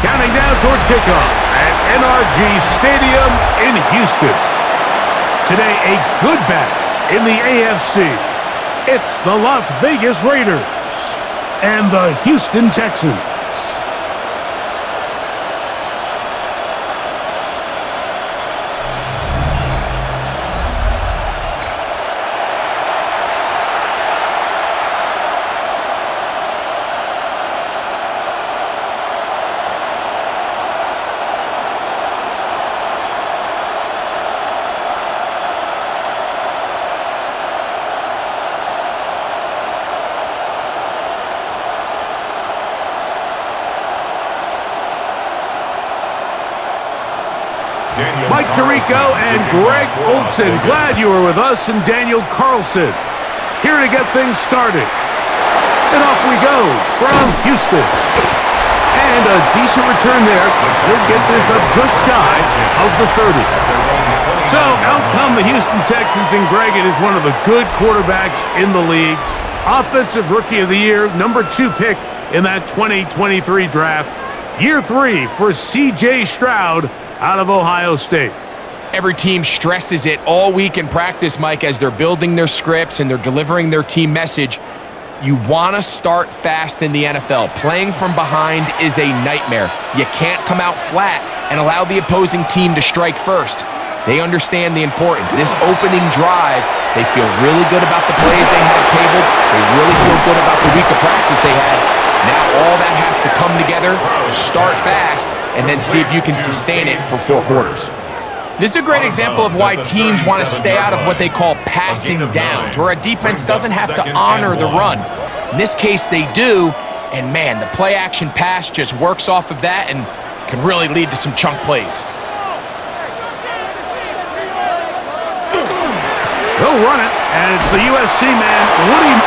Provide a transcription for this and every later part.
Counting down towards kickoff at NRG Stadium in Houston. Today, a good battle in the AFC. It's the Las Vegas Raiders and the Houston Texans. Mike Tirico and Greg Olson, glad you were with us, and Daniel Carlson here to get things started. And off we go from Houston. And a decent return there. He'll get this up just shy of the 30. So out come the Houston Texans, and Greg, it is one of the good quarterbacks in the league. Offensive Rookie of the Year, number 2 pick in that 2023 draft. Year 3 for C.J. Stroud out of Ohio State. Every team stresses it all week in practice, Mike, as they're building their scripts and they're delivering their team message. You want to start fast in the NFL. Playing from behind is a nightmare. You can't come out flat and allow the opposing team to strike first. They understand the importance. This opening drive, they feel really good about the plays they have tabled. They really feel good about the week of practice they had. Now all that has to come together, start fast, and then see if you can sustain it for 4 quarters. This is a great example of why teams want to stay out of what they call passing downs, where a defense doesn't have to honor the run. In this case, they do, and man, the play-action pass just works off of that and can really lead to some chunk plays. He'll run it, and it's the USC man, Woody.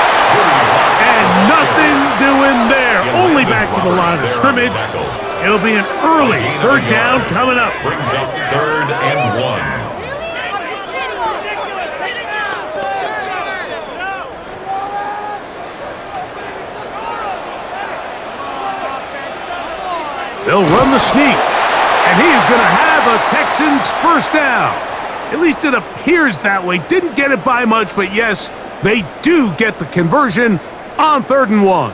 And nothing doing there. Only back to the line of scrimmage. It'll be an early 3rd down coming up. Brings up 3rd and 1. They'll run the sneak, and he is going to have a Texans first down. At least it appears that way. Didn't get it by much, but yes, they do get the conversion on 3rd and 1.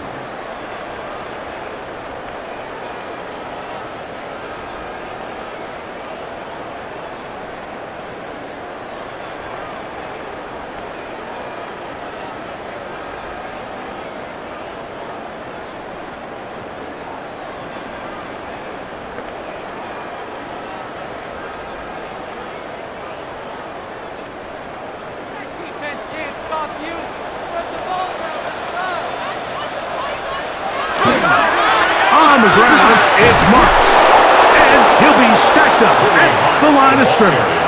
On the ground, it's Marks. And he'll be stacked up at the line of scrimmage.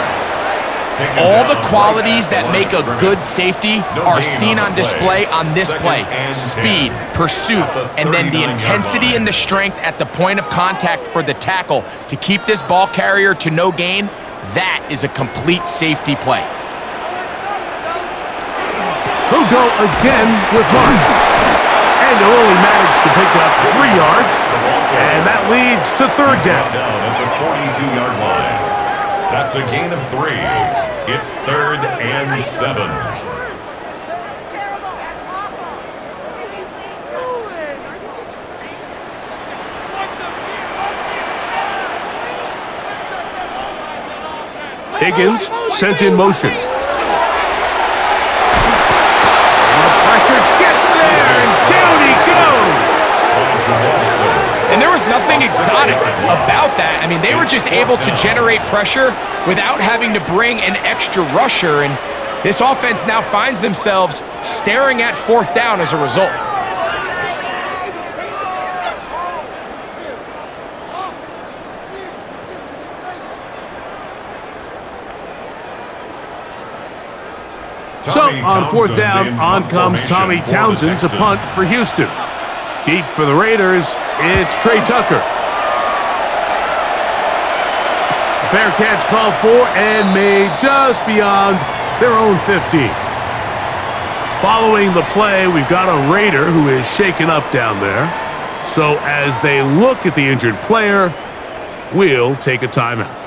All the qualities that make a good safety are seen on display on this play. Speed, pursuit, and then the intensity and the strength at the point of contact for the tackle to keep this ball carrier to no gain. That is a complete safety play. He'll go again with Marks. And he'll only manage to pick up 3 yards. And that leads to 3rd down. At the 42-yard line. That's a gain of 3. It's 3rd and 7. Higgins sent in motion. And there was nothing exotic about that. I mean, they were just able to generate pressure without having to bring an extra rusher, and this offense now finds themselves staring at 4th down as a result. So, on 4th down, on comes Tommy Townsend to punt for Houston. Deep for the Raiders, it's Trey Tucker. A fair catch called for and made just beyond their own 50. Following the play, we've got a Raider who is shaken up down there. So as they look at the injured player, we'll take a timeout.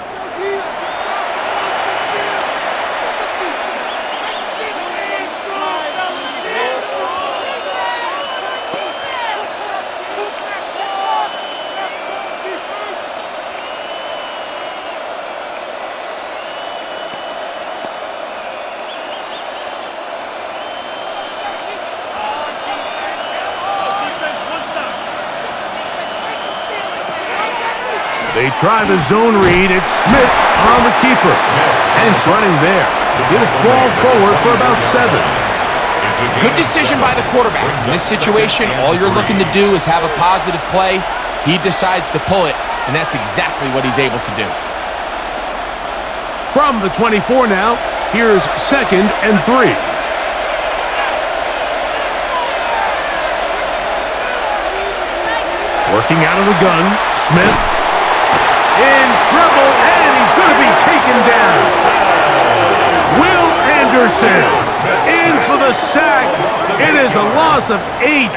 They try the zone read. It's Smith on the keeper. And it's running there. He'll fall forward for about 7. Good decision by the quarterback. In this situation, all you're looking to do is have a positive play. He decides to pull it, and that's exactly what he's able to do. From the 24 now, here's 2nd and 3. Working out of the gun, Smith. In trouble, and he's going to be taken down. Will Anderson in for the sack. It is a loss of 8,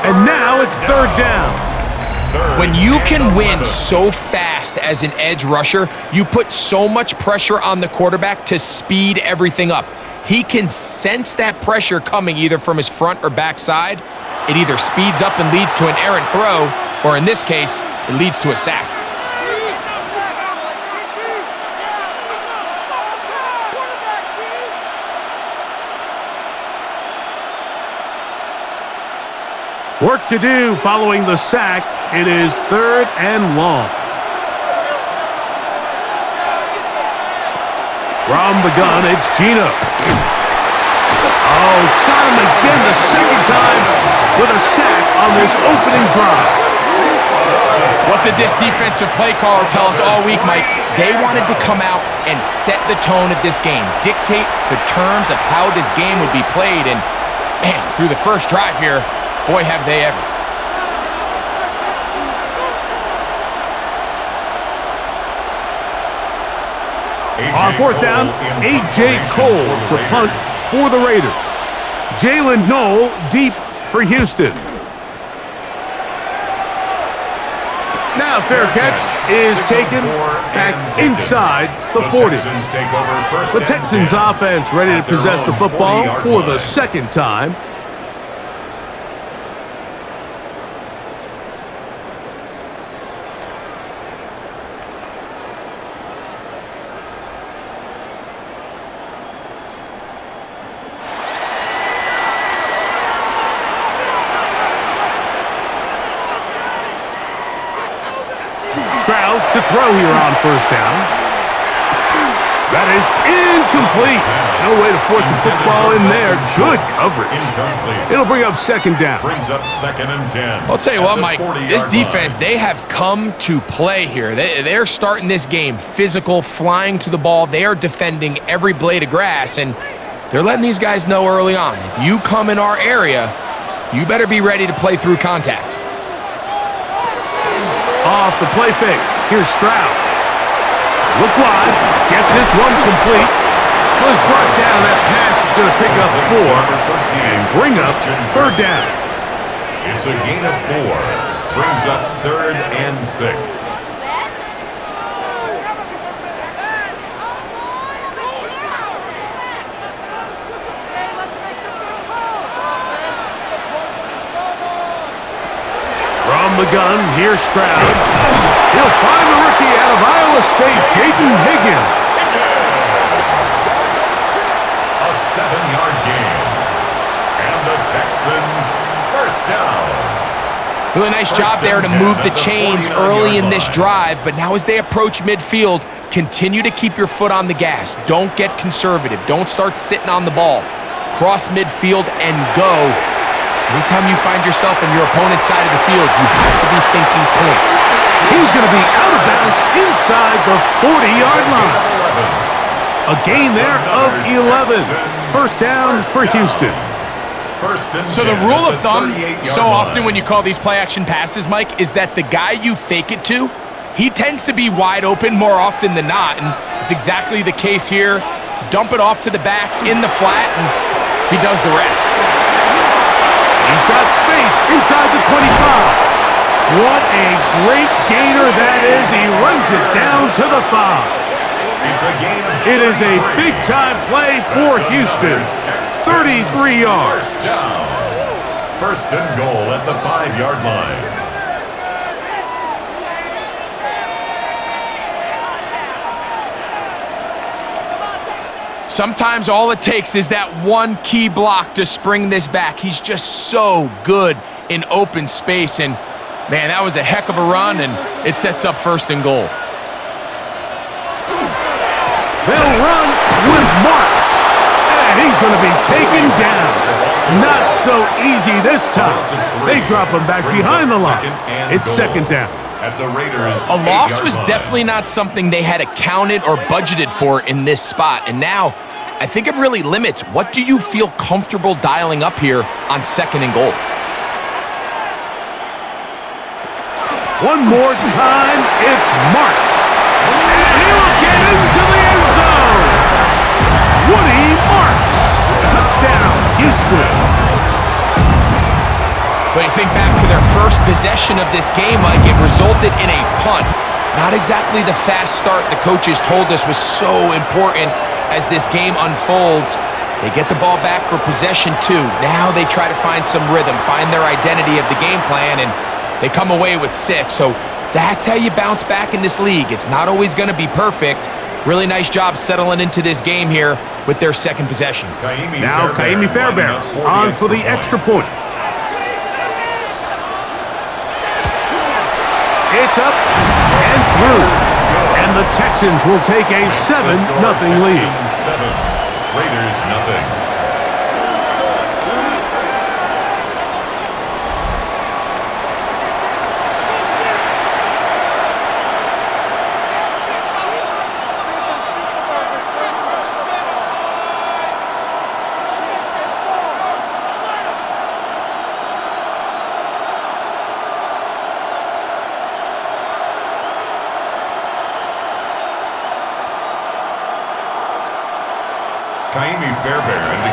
and now it's 3rd down. When you can win so fast as an edge rusher, you put so much pressure on the quarterback to speed everything up. He can sense that pressure coming either from his front or back side. It either speeds up and leads to an errant throw, or in this case, it leads to a sack. Work to do following the sack. It is 3rd and long. From the gun, it's Gino. Oh, got him again the second time with a sack on this opening drive. What did this defensive play caller tell us all week, Mike? They wanted to come out and set the tone of this game, dictate the terms of how this game would be played, and man, through the first drive here, boy, have they ever. On 4th down, A.J. Cole to punt for the Raiders. Jalen Knoll deep for Houston. Now fair catch is taken back inside the 40. The Texans offense ready to possess the football for the 2nd time. Stroud to throw here on 1st down. That is incomplete. No way to force the football in there. Good coverage. It'll bring up 2nd down. Brings up 2nd and 10. I'll tell you what, Mike, this defense, they have come to play here. They're starting this game physical, flying to the ball. They are defending every blade of grass, and they're letting these guys know early on, if you come in our area, you better be ready to play through contact. Off the play fake. Here's Stroud. Look wide. Get this one complete. Was brought down. That pass is going to pick up 4 and bring up 3rd down. It's a gain of 4. Brings up 3rd and 6. From the gun, here's Stroud. He'll find the rookie out of Iowa State, Jaden Higgins. A 7-yard gain. And the Texans first down. Doing a nice job there to move the chains early in this drive, but now as they approach midfield, continue to keep your foot on the gas. Don't get conservative. Don't start sitting on the ball. Cross midfield and go. Anytime you find yourself in your opponent's side of the field, you have to be thinking points. He's going to be out of bounds inside the 40-yard line. A gain there of 11. First down for Houston. So the rule of thumb, so often when you call these play-action passes, Mike, is that the guy you fake it to, he tends to be wide open more often than not, and it's exactly the case here. Dump it off to the back in the flat, and he does the rest. He's got space inside the 25. What a great gainer that is. He runs it down to the 5. It is a big-time play for Houston. 33 yards. First and goal at the 5-yard line. Sometimes all it takes is that one key block to spring this back. He's just so good in open space. And, man, that was a heck of a run, and it sets up first and goal. They'll run with Marks, and he's going to be taken down. Not so easy this time. They drop him back behind the line. It's second down. A loss was definitely not something they had accounted or budgeted for in this spot, and now I think it really limits what do you feel comfortable dialing up here on second and goal. One more time, it's Marks. And he'll get into the end zone. Woody Marks. Touchdown, Houston. But you think back to their first possession of this game, like it resulted in a punt. Not exactly the fast start the coaches told us was so important as this game unfolds. They get the ball back for possession 2. Now they try to find some rhythm, find their identity of the game plan, and they come away with 6. So that's how you bounce back in this league. It's not always going to be perfect. Really nice job settling into this game here with their second possession. Now Kaimi Fairbairn on for the extra point. It's up and through. And the Texans will take a 7-0 lead. 7, Raiders nothing.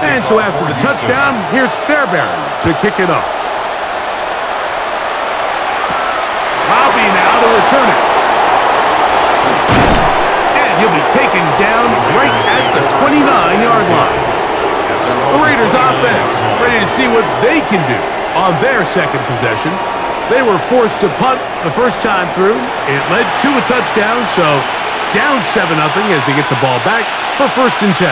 And so after the touchdown, here's Fairbairn to kick it off. Bobby now to return it. And he'll be taken down right at the 29-yard line. The Raiders offense ready to see what they can do on their second possession. They were forced to punt the first time through. It led to a touchdown, so down 7-0 as they get the ball back for first and 10.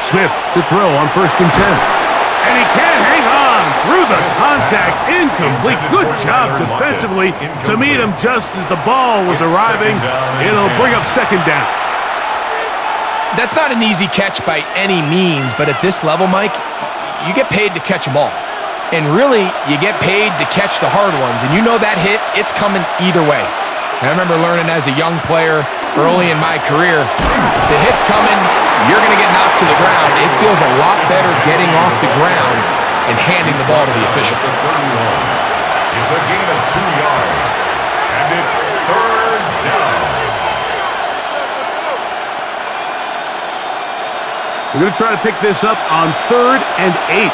Smith to throw on first and 10. And he can't hang on through the contact. Incomplete. Good job defensively to meet him just as the ball was arriving. It'll bring up second down. That's not an easy catch by any means, but at this level, Mike, you get paid to catch them all. And really, you get paid to catch the hard ones. And you know that hit, it's coming either way. I remember learning as a young player early in my career, the hit's coming, you're going to get knocked to the ground. It feels a lot better getting off the ground and handing the ball to the official. It's a gain of 2 yards, and it's third down. We're going to try to pick this up on 3rd and 8.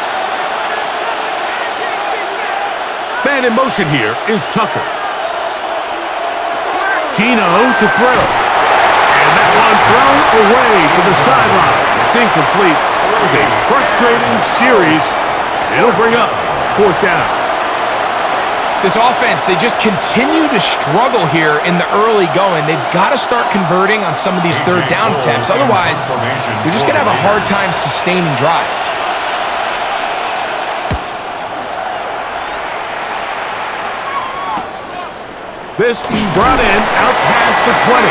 Man in motion here is Tucker. Gino to throw. And that one thrown away to the sideline. It's incomplete. It was a frustrating series. It'll bring up 4th down. This offense, they just continue to struggle here in the early going. They've got to start converting on some of these third down attempts. Otherwise, they're just going to have a hard time sustaining drives. This brought in out past the 20.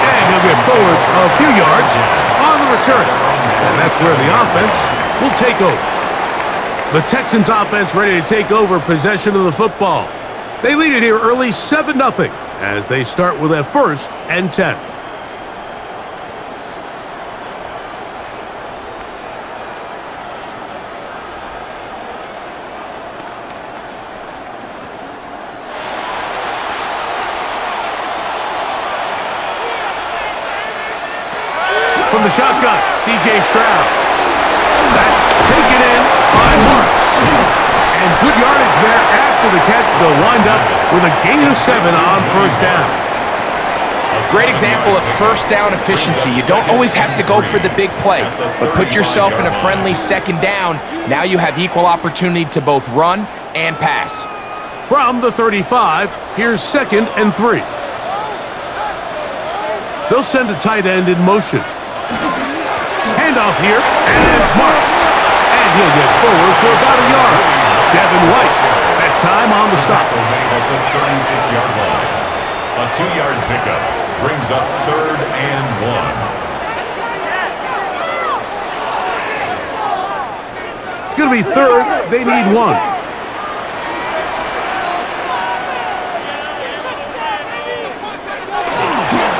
And he'll get forward a few yards on the return. And that's where the offense will take over. The Texans offense ready to take over possession of the football. They lead it here early 7-0 as they start with a 1st and 10. the shotgun. C.J. Stroud. That's taken in by Marks. And good yardage there after the catch. They'll wind up with a gain of 7 on first down. Great example of first down efficiency. You don't always have to go for the big play, but put yourself in a friendly second down. Now you have equal opportunity to both run and pass. From the 35, here's 2nd and 3. They'll send a tight end in motion. Handoff here, and it's Marks. And he'll get forward for about a yard. Devin White, that time on the stop. At the 36-yard line. A 2-yard pickup brings up 3rd and 1. It's going to be 3rd. They need 1.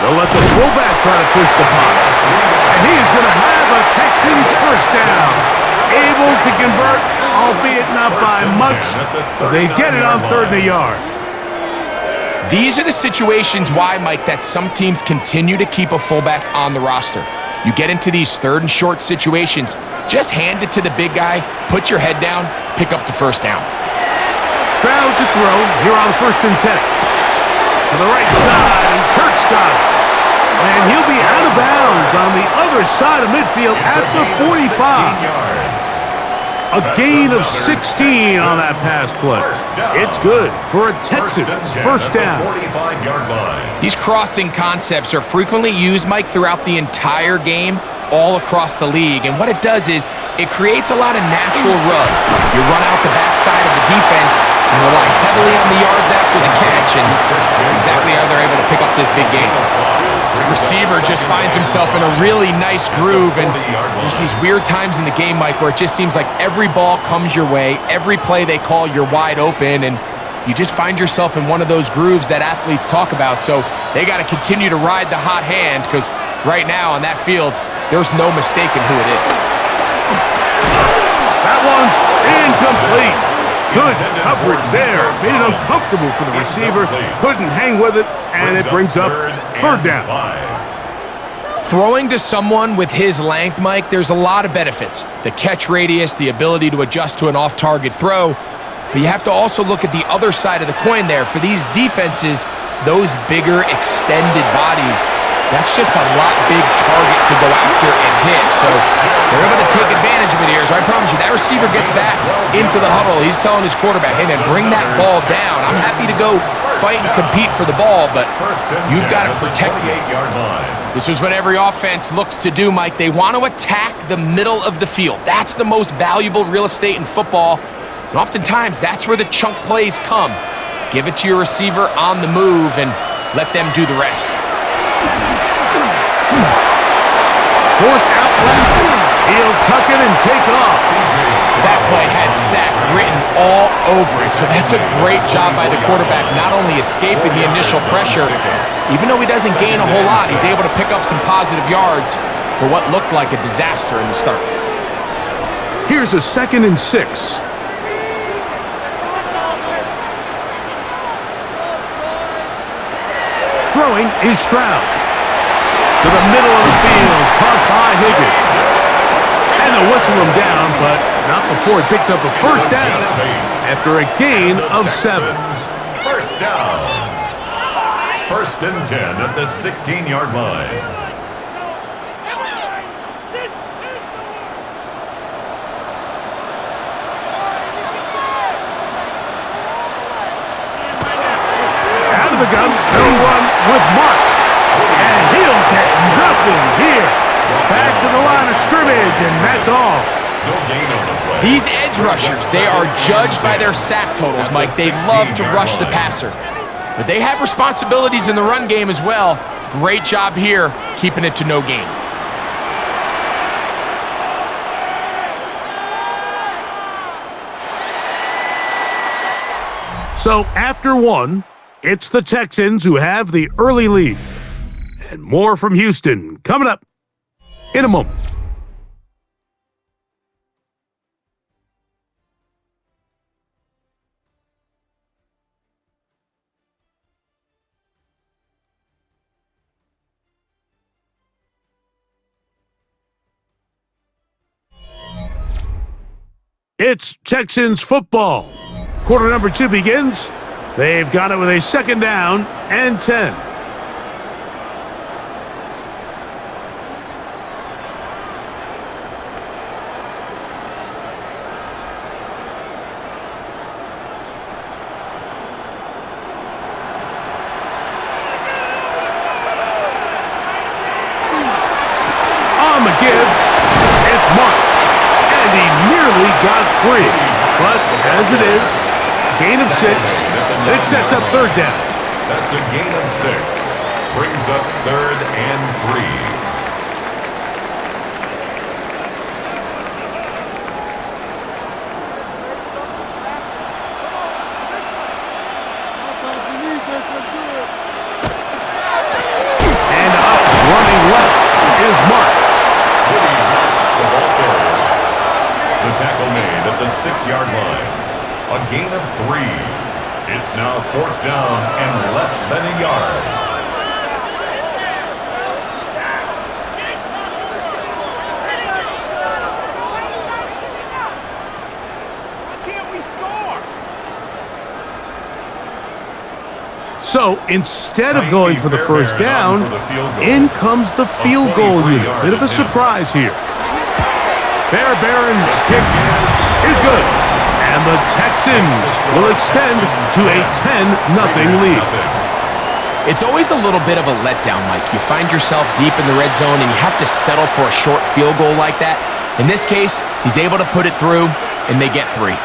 They'll let the fullback try to push the puck. And he is going to have a Texans first down. Able to convert, albeit not by much, but they get it on 3rd and a yard. These are the situations why, Mike, that some teams continue to keep a fullback on the roster. You get into these 3rd and short situations, just hand it to the big guy, put your head down, pick up the first down. Stroud to throw here on 1st and 10. To the right side, and Kurt's got it. And he'll be out of bounds on the other side of midfield at the 45. A gain of 16 on that pass play. It's good for a Texans first down. These crossing concepts are frequently used, Mike, throughout the entire game, all across the league. And what it does is it creates a lot of natural rubs. You run out the backside of the defense and rely heavily on the yards after the catch, and that's exactly how they're able to pick up this big game. The receiver just finds himself in a really nice groove, and there's these weird times in the game, Mike, where it just seems like every ball comes your way, every play they call, you're wide open, and you just find yourself in one of those grooves that athletes talk about. So they got to continue to ride the hot hand, because right now on that field, there's no mistaking who it is. That one's incomplete. Good coverage there. Made it uncomfortable for the receiver. Couldn't hang with it, and it brings up 3rd down. Throwing to someone with his length, Mike, there's a lot of benefits. The catch radius, the ability to adjust to an off-target throw. But you have to also look at the other side of the coin there. For these defenses, those bigger, extended bodies, that's just a lot big target to go after and hit. So they're able to take advantage of it here. So I promise you, that receiver gets back into the huddle. He's telling his quarterback, hey, man, bring that ball down. I'm happy to go fight and compete for the ball, but you've got to protect me. This is what every offense looks to do, Mike. They want to attack the middle of the field. That's the most valuable real estate in football. And oftentimes, that's where the chunk plays come. Give it to your receiver on the move and let them do the rest. Forced out left. He'll tuck it and take off. That play had sack written all over it, so that's a great job by the quarterback, not only escaping the initial pressure, even though he doesn't gain a whole lot, he's able to pick up some positive yards for what looked like a disaster in the start. Here's a 2nd and 6. Throwing is Stroud. To the middle of the field, caught by Higgins. And they'll whistle him down, but not before he picks up a first down after a gain of 7. First down. 1st and 10 at the 16-yard line. Out of the gun, they'll run with Marks. And he'll get nothing here. Back to the line of scrimmage, and that's all. These edge rushers, they are judged by their sack totals, Mike. They love to rush the passer. But they have responsibilities in the run game as well. Great job here, keeping it to no gain. So after 1, it's the Texans who have the early lead. And more from Houston coming up in a moment. It's Texans football. Quarter number 2 begins. They've got it with a 2nd down and 10. On the give, it's Marks, and he nearly got free. But as it is, gain of 6, it sets up 3rd down. That's a gain of 6. Brings up 3rd and 3. And up running left is Marks. Woody knocks the ball carrier. The tackle made at the 6-yard line. A gain of 3. It's now 4th down and less than a yard. So instead of going for the 1st down, in comes the field goal unit. Bit of a surprise here. Fairbairn's kick is good. And the Texans will extend to a 10-0 lead. It's always a little bit of a letdown, Mike. You find yourself deep in the red zone and you have to settle for a short field goal like that. In this case, he's able to put it through, and they get 3.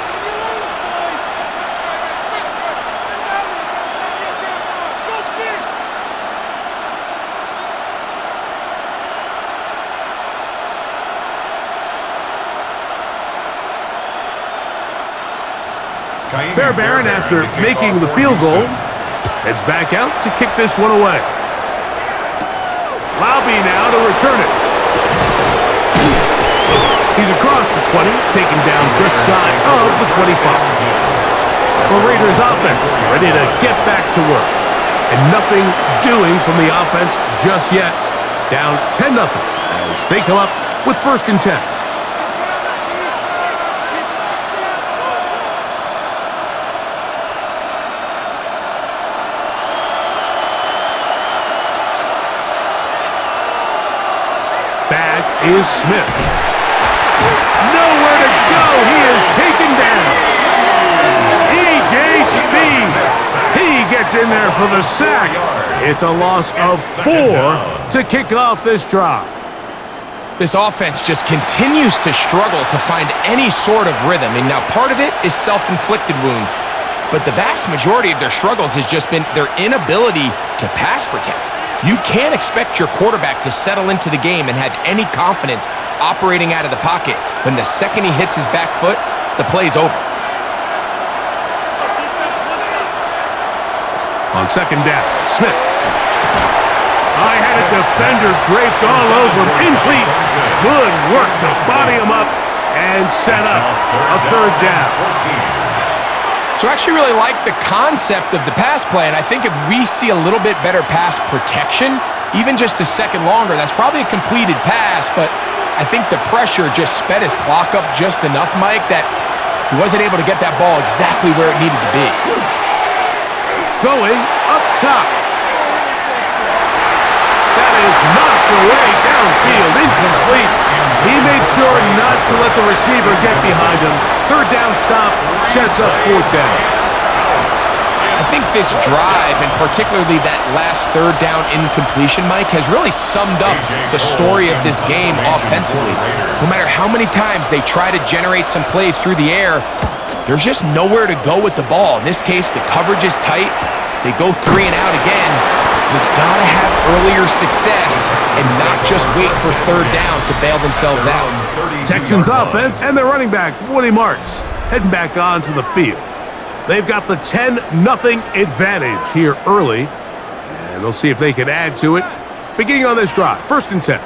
Fairbairn, after making the field goal, heads back out to kick this one away. Laube now to return it. He's across the 20, taken down just shy of the 25. The Raiders offense ready to get back to work. And nothing doing from the offense just yet. Down 10-0 as they come up with 1st and 10. Back is Smith. Nowhere to go. He is taken down. E.J. Speed. He gets in there for the sack. It's a loss of 4 to kick off this drive. This offense just continues to struggle to find any sort of rhythm. And now part of it is self-inflicted wounds. But the vast majority of their struggles has just been their inability to pass protect. You can't expect your quarterback to settle into the game and have any confidence operating out of the pocket when the second he hits his back foot, the play's over. On 2nd down, Smith. I had a defender draped all over him. Incomplete. Good work to body him up and set up a 3rd down. So I actually really like the concept of the pass play, and I think if we see a little bit better pass protection, even just a second longer, that's probably a completed pass, but I think the pressure just sped his clock up just enough, Mike, that he wasn't able to get that ball exactly where it needed to be. Going up top. That is knocked away downfield, incomplete. He made sure not to let the receiver get behind him. 3rd down stop sets up 4th down. I think this drive, and particularly that last 3rd down incompletion, Mike, has really summed up the story of this game offensively. No matter how many times they try to generate some plays through the air, there's just nowhere to go with the ball. In this case, the coverage is tight. They go 3 and out again. You've got to have earlier success and not just wait for 3rd down to bail themselves out. Texans offense and their running back, Woody Marks, heading back onto the field. They've got the 10-0 advantage here early, and they'll see if they can add to it. Beginning on this drive, 1st and 10.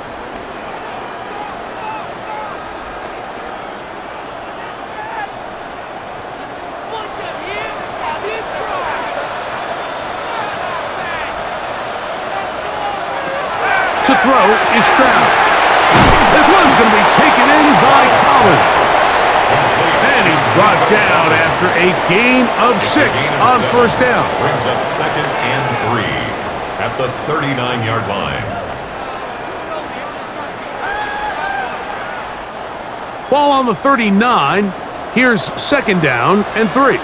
To throw is Stroud. This one's going to be taken in by Collins. And Brought down after a gain of 6 on first down. Brings up 2nd and 3 at the 39-yard line. Ball on the 39. Here's 2nd down and 3.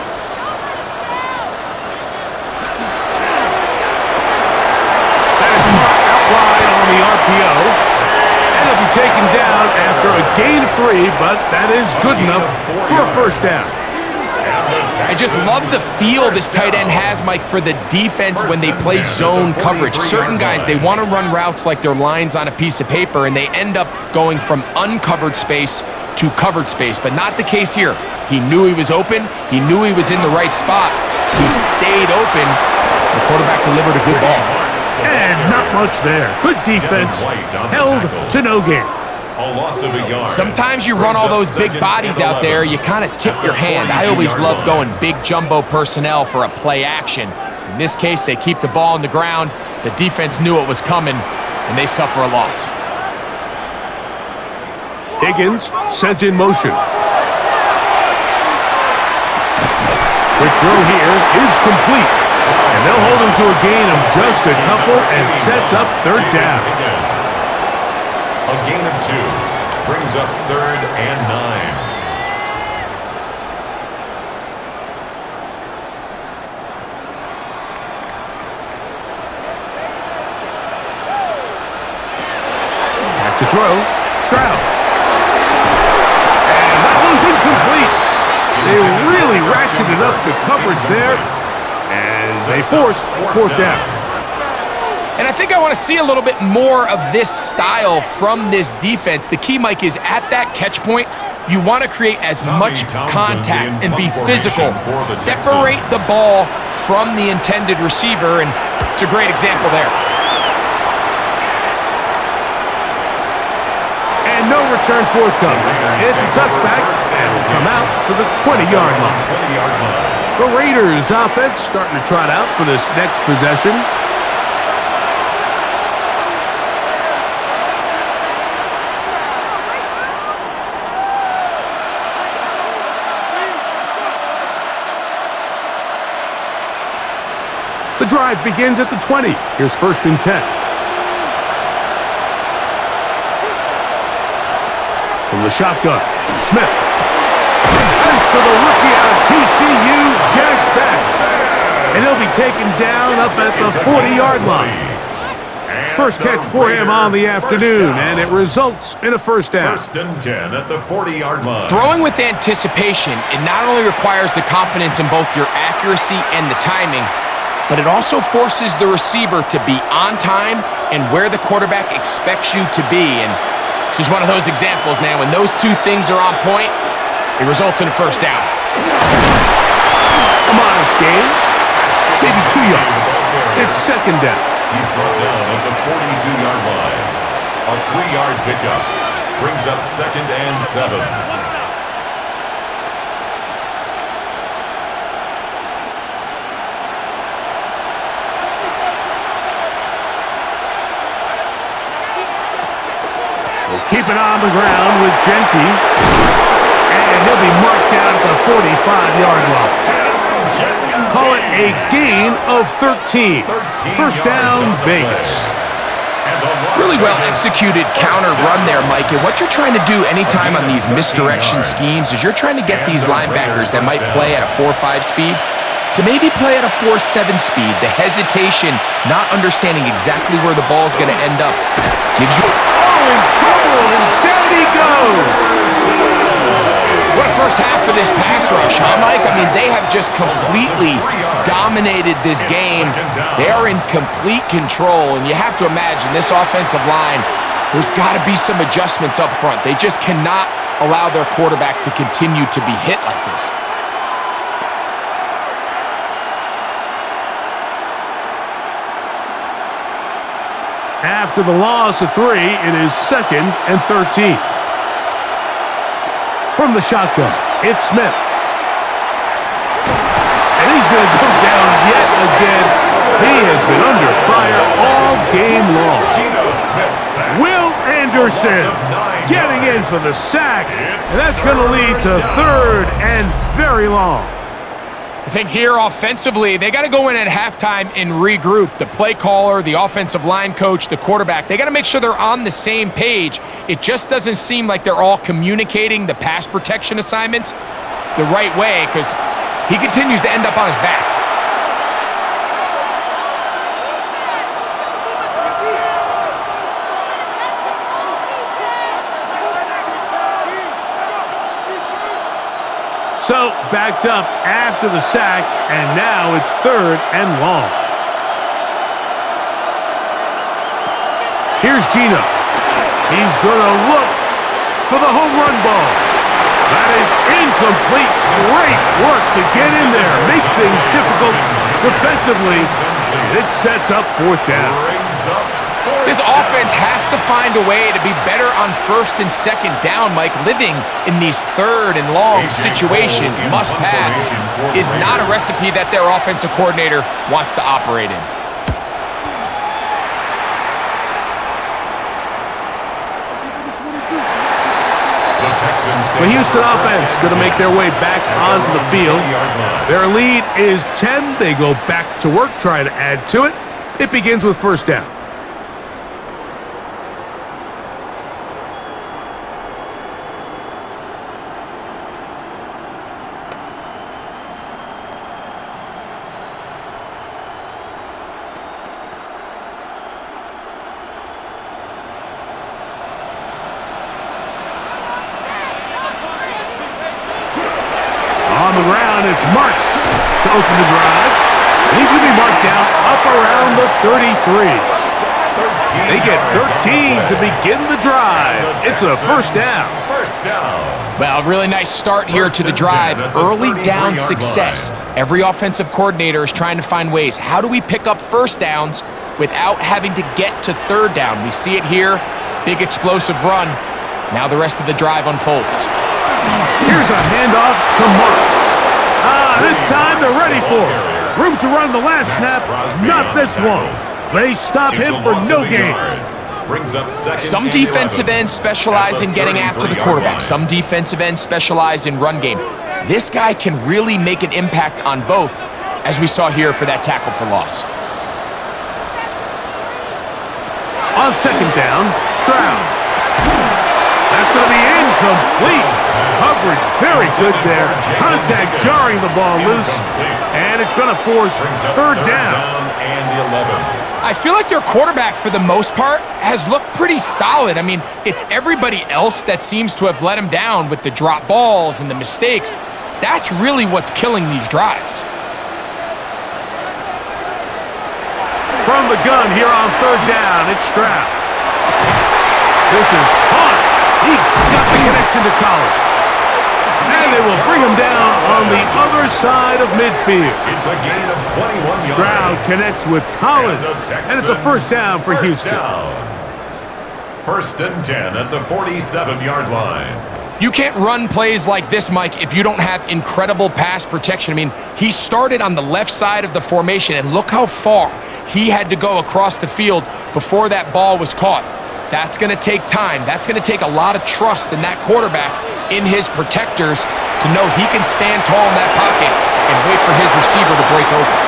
That is caught out wide on the RPO. And it'll be taken down after a gain of 3, but that is good enough for a first down. I just love the feel this tight end has, Mike, for the defense when they play zone coverage. Certain guys, they want to run routes like they're lines on a piece of paper, and they end up going from uncovered space to covered space, but not the case here. He knew he was open. He knew he was in the right spot. He stayed open. The quarterback delivered a good ball. And not much there. Good defense. Held to no gain. A loss of a yard. Sometimes you run all those big bodies out there, you kind of tip your hand. I always love going big jumbo personnel for a play action. In this case, they keep the ball on the ground. The defense knew it was coming, and they suffer a loss. Higgins sent in motion. Quick throw here is complete. And they'll hold him to a gain of just a couple and sets up 3rd down. A gain of 2 brings up 3rd and 9. Back to throw. Stroud. And that one's incomplete. They really ratcheted up the coverage there. And they force 4th down. And I think I want to see a little bit more of this style from this defense. The key, Mike, is at that catch point, you want to create as much contact and be physical. Separate the ball from the intended receiver, and it's a great example there. And no return forthcoming. It's a touchback, and will come out to the 20-yard line. The Raiders offense starting to trot out for this next possession. The drive begins at the 20. Here's 1st and 10. From the shotgun, Smith. Thanks to the rookie out of TCU, Jack Bech. And he'll be taken down up at the 40-yard line. First catch for him on the afternoon, and it results in a first down. 1st and 10 at the 40-yard line. Throwing with anticipation, it not only requires the confidence in both your accuracy and the timing, but it also forces the receiver to be on time and where the quarterback expects you to be. And this is one of those examples, man. When those two things are on point, it results in a first down. A modest gain, maybe 2 yards. It's 2nd down. He's brought down at the 42-yard line. A 3-yard pickup brings up 2nd and 7. Keep it on the ground with Genty. And he'll be marked down at the 45-yard line. Call it a gain of 13. First down, Vegas. Really well executed counter run there, Mike. And what you're trying to do anytime on these misdirection schemes is you're trying to get these linebackers that might play at a 4.5 speed to maybe play at a 4.7 speed. The hesitation, not understanding exactly where the ball's going to end up, gives you... In trouble, and down he goes. What a first half for this pass rush, huh, Mike? I mean, they have just completely dominated this game. They are in complete control, and you have to imagine this offensive line, there's got to be some adjustments up front. They just cannot allow their quarterback to continue to be hit like this. After the loss of 3, it is 2nd and 13. From the shotgun, it's Smith. And he's going to go down yet again. He has been under fire all game long. Will and Anderson getting in for the sack. And that's going to lead to 3rd and very long. I think here offensively, they got to go in at halftime and regroup. The play caller, the offensive line coach, the quarterback, they got to make sure they're on the same page. It just doesn't seem like they're all communicating the pass protection assignments the right way because he continues to end up on his back. So, backed up after the sack, and now it's 3rd and long. Here's Gino. He's going to look for the home run ball. That is incomplete. Great work to get in there, make things difficult defensively. It sets up 4th down. This offense has to find a way to be better on 1st and 2nd down, Mike. Living in these 3rd and long situations, must pass, is not a recipe that their offensive coordinator wants to operate in. The Houston offense going to make their way back onto the field. Their lead is 10. They go back to work, try to add to it. It begins with 1st down. On the ground, it's Marks to open the drive. He's going to be marked down up around the 33. They get 13 to begin the drive. It's a 1st down. Well, really nice start here to the drive. Early down success. Every offensive coordinator is trying to find ways. How do we pick up 1st downs without having to get to 3rd down? We see it here. Big explosive run. Now the rest of the drive unfolds. Here's a handoff to Marks. This time they're ready for it. Room to run the last snap, not this one. They stop him for no gain. Some defensive ends specialize in getting after the quarterback. Some defensive ends specialize in run game. This guy can really make an impact on both, as we saw here for that tackle for loss. On 2nd down, Stroud. That's going to be incomplete. Coverage very good there. Contact jarring the ball loose. And it's going to force 3rd down. I feel like their quarterback, for the most part, has looked pretty solid. I mean, it's everybody else that seems to have let him down with the drop balls and the mistakes. That's really what's killing these drives. From the gun here on 3rd down, it's Stroud. This is caught. He got the connection to Collins. And they will bring him down on the other side of midfield. It's a gain of 21 yards. Stroud connects with Collins, and it's a 1st down for Houston. 1st and 10 at the 47-yard line. You can't run plays like this, Mike, if you don't have incredible pass protection. I mean, he started on the left side of the formation, and look how far he had to go across the field before that ball was caught. That's going to take time. That's going to take a lot of trust in that quarterback, in his protectors, to know he can stand tall in that pocket and wait for his receiver to break open.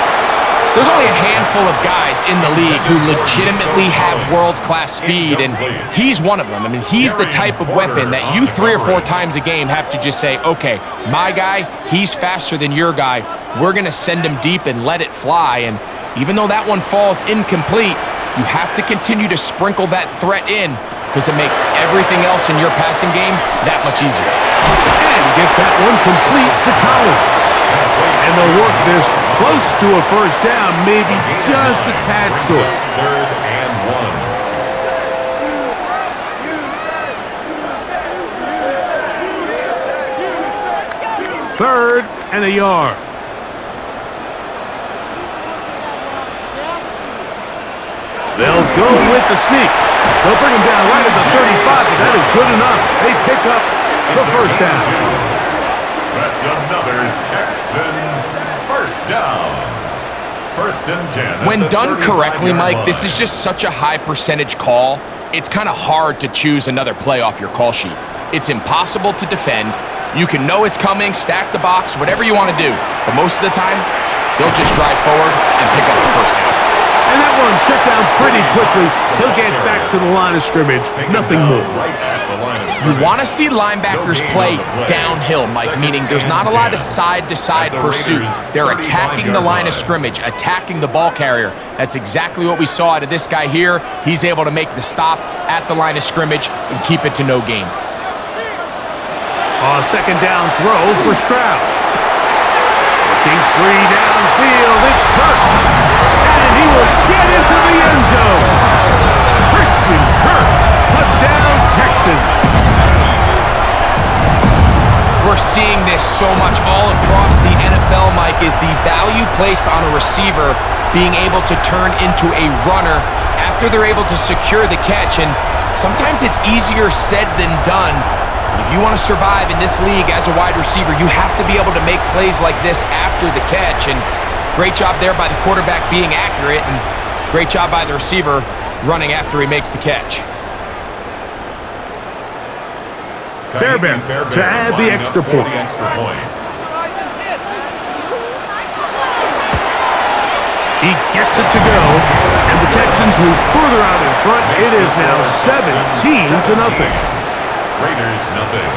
There's only a handful of guys in the league who legitimately have world-class speed, and he's one of them. I mean, he's the type of weapon that you 3 or 4 times a game have to just say, okay, my guy, he's faster than your guy. We're going to send him deep and let it fly. And even though that one falls incomplete, you have to continue to sprinkle that threat in because it makes everything else in your passing game that much easier. And gets that one complete to Collins. And they'll work this close to a 1st down, maybe just a tad short. 3rd and 1. 3rd and a yard. They'll go with the sneak. They'll bring him down right at the 35, but that is good enough. They pick up the 1st down. That's another Texans 1st down. 1st and 10. When done correctly, Mike, this is just such a high percentage call. it's kind of hard to choose another play off your call sheet. It's impossible to defend. You can know it's coming, stack the box, whatever you want to do. But most of the time, they'll just drive forward and pick up the first down. And that one shut down pretty quickly. He'll get back to the line of scrimmage. Nothing more. You want to see linebackers play downhill, Mike, meaning there's not a lot of side-to-side pursuit. They're attacking the line of scrimmage, attacking the ball carrier. That's exactly what we saw out of this guy here. He's able to make the stop at the line of scrimmage and keep it to no gain. Second down throw for Stroud. Looking free downfield. It's Kirk. And he will get into the end zone. Christian Kirk. Touchdown, Texans. We're seeing this so much all across the NFL, Mike, is the value placed on a receiver being able to turn into a runner after they're able to secure the catch. And sometimes it's easier said than done. But if you want to survive in this league as a wide receiver, you have to be able to make plays like this after the catch. And great job there by the quarterback being accurate, and great job by the receiver running after he makes the catch. Fairbairn to add the extra point. He gets it to go, and the Texans move further out in front. It is now 17-0. Raiders, nothing.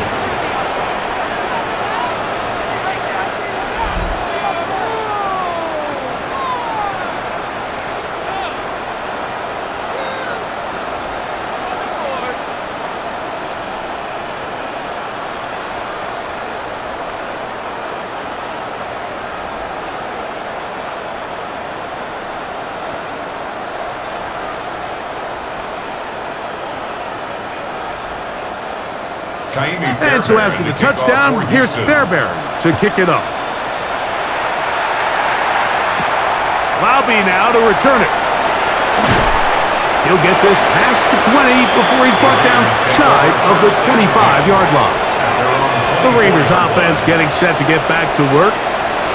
And so after the touchdown, here's Fairbairn to kick it off. Laube now to return it. He'll get this past the 20 before he's brought down shy of the 25-yard line. The Raiders offense getting set to get back to work.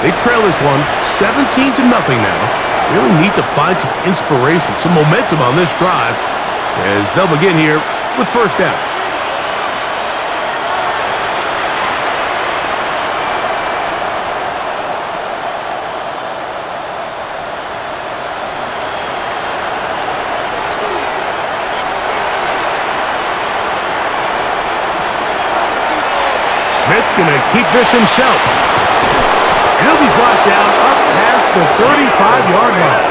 They trail this one 17-0 now. Really need to find some inspiration, some momentum on this drive as they'll begin here with first down. Smith gonna keep this himself. He'll be brought down up past the 35-yard line.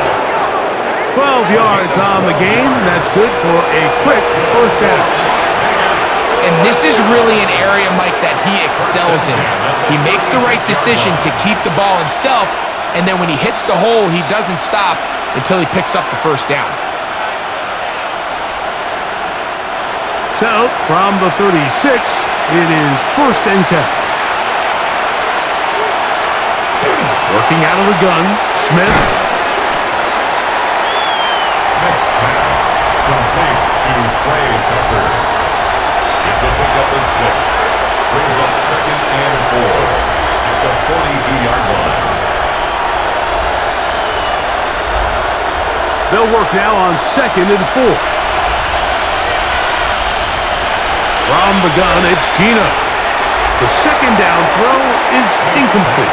12 yards on the game. That's good for a quick first down. And this is really an area, Mike, that he excels in. He makes the right decision to keep the ball himself, and then when he hits the hole, he doesn't stop until he picks up the first down. So, from the 36, it is first and 10. Working out of the gun, Smith. Smith's pass complete to Trey Tucker. It's a pickup of 6. Brings up second and 4 at the 42-yard line. They'll work now on second and 4. From the gun, it's Gino. The second down throw is incomplete.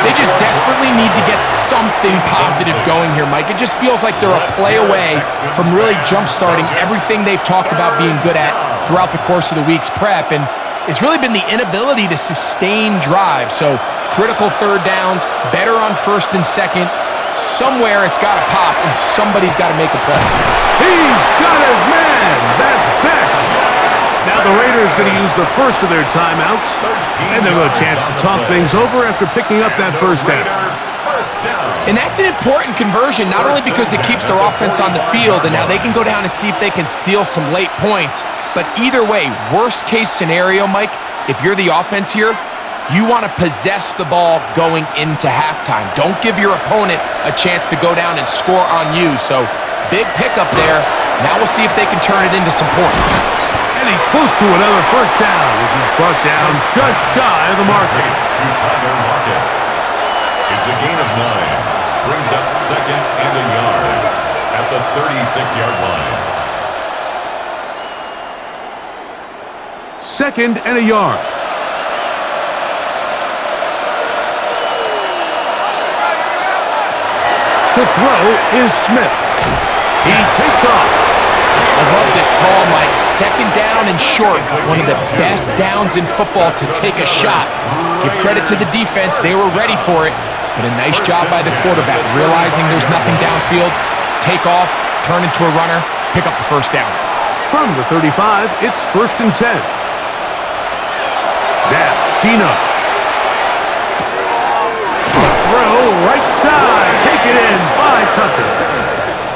They just desperately need to get something positive going here, Mike. It just feels like they're a play away from really jump-starting everything they've talked about being good at throughout the course of the week's prep. And it's really been the inability to sustain drives. So critical third downs, better on first and second. Somewhere it's got to pop, and somebody's got to make a play. He's got his man. That's Besh. Now the Raiders going to use the first of their timeouts, and they'll have a chance to talk things over after picking up that first down. And that's an important conversion, not only because it keeps their offense on the field, and now they can go down and see if they can steal some late points, but either way, worst case scenario, Mike, if you're the offense here, you want to possess the ball going into halftime. Don't give your opponent a chance to go down and score on you. So big pickup there. Now we'll see if they can turn it into some points. And he's close to another first down as he's brought down just shy of the marker. To Tyler Lockett. It's a gain of 9. Brings up second and a yard at the 36-yard line. 2nd and a yard. To throw is Smith. He takes off. I love this call, Mike. 2nd down and short. One of the best downs in football to take a shot. Give credit to the defense. They were ready for it. But a nice job by the quarterback, realizing there's nothing downfield. Take off, turn into a runner, pick up the 1st down. From the 35, it's 1st and 10. Now, Gino. A throw right side. Taken in by Tucker.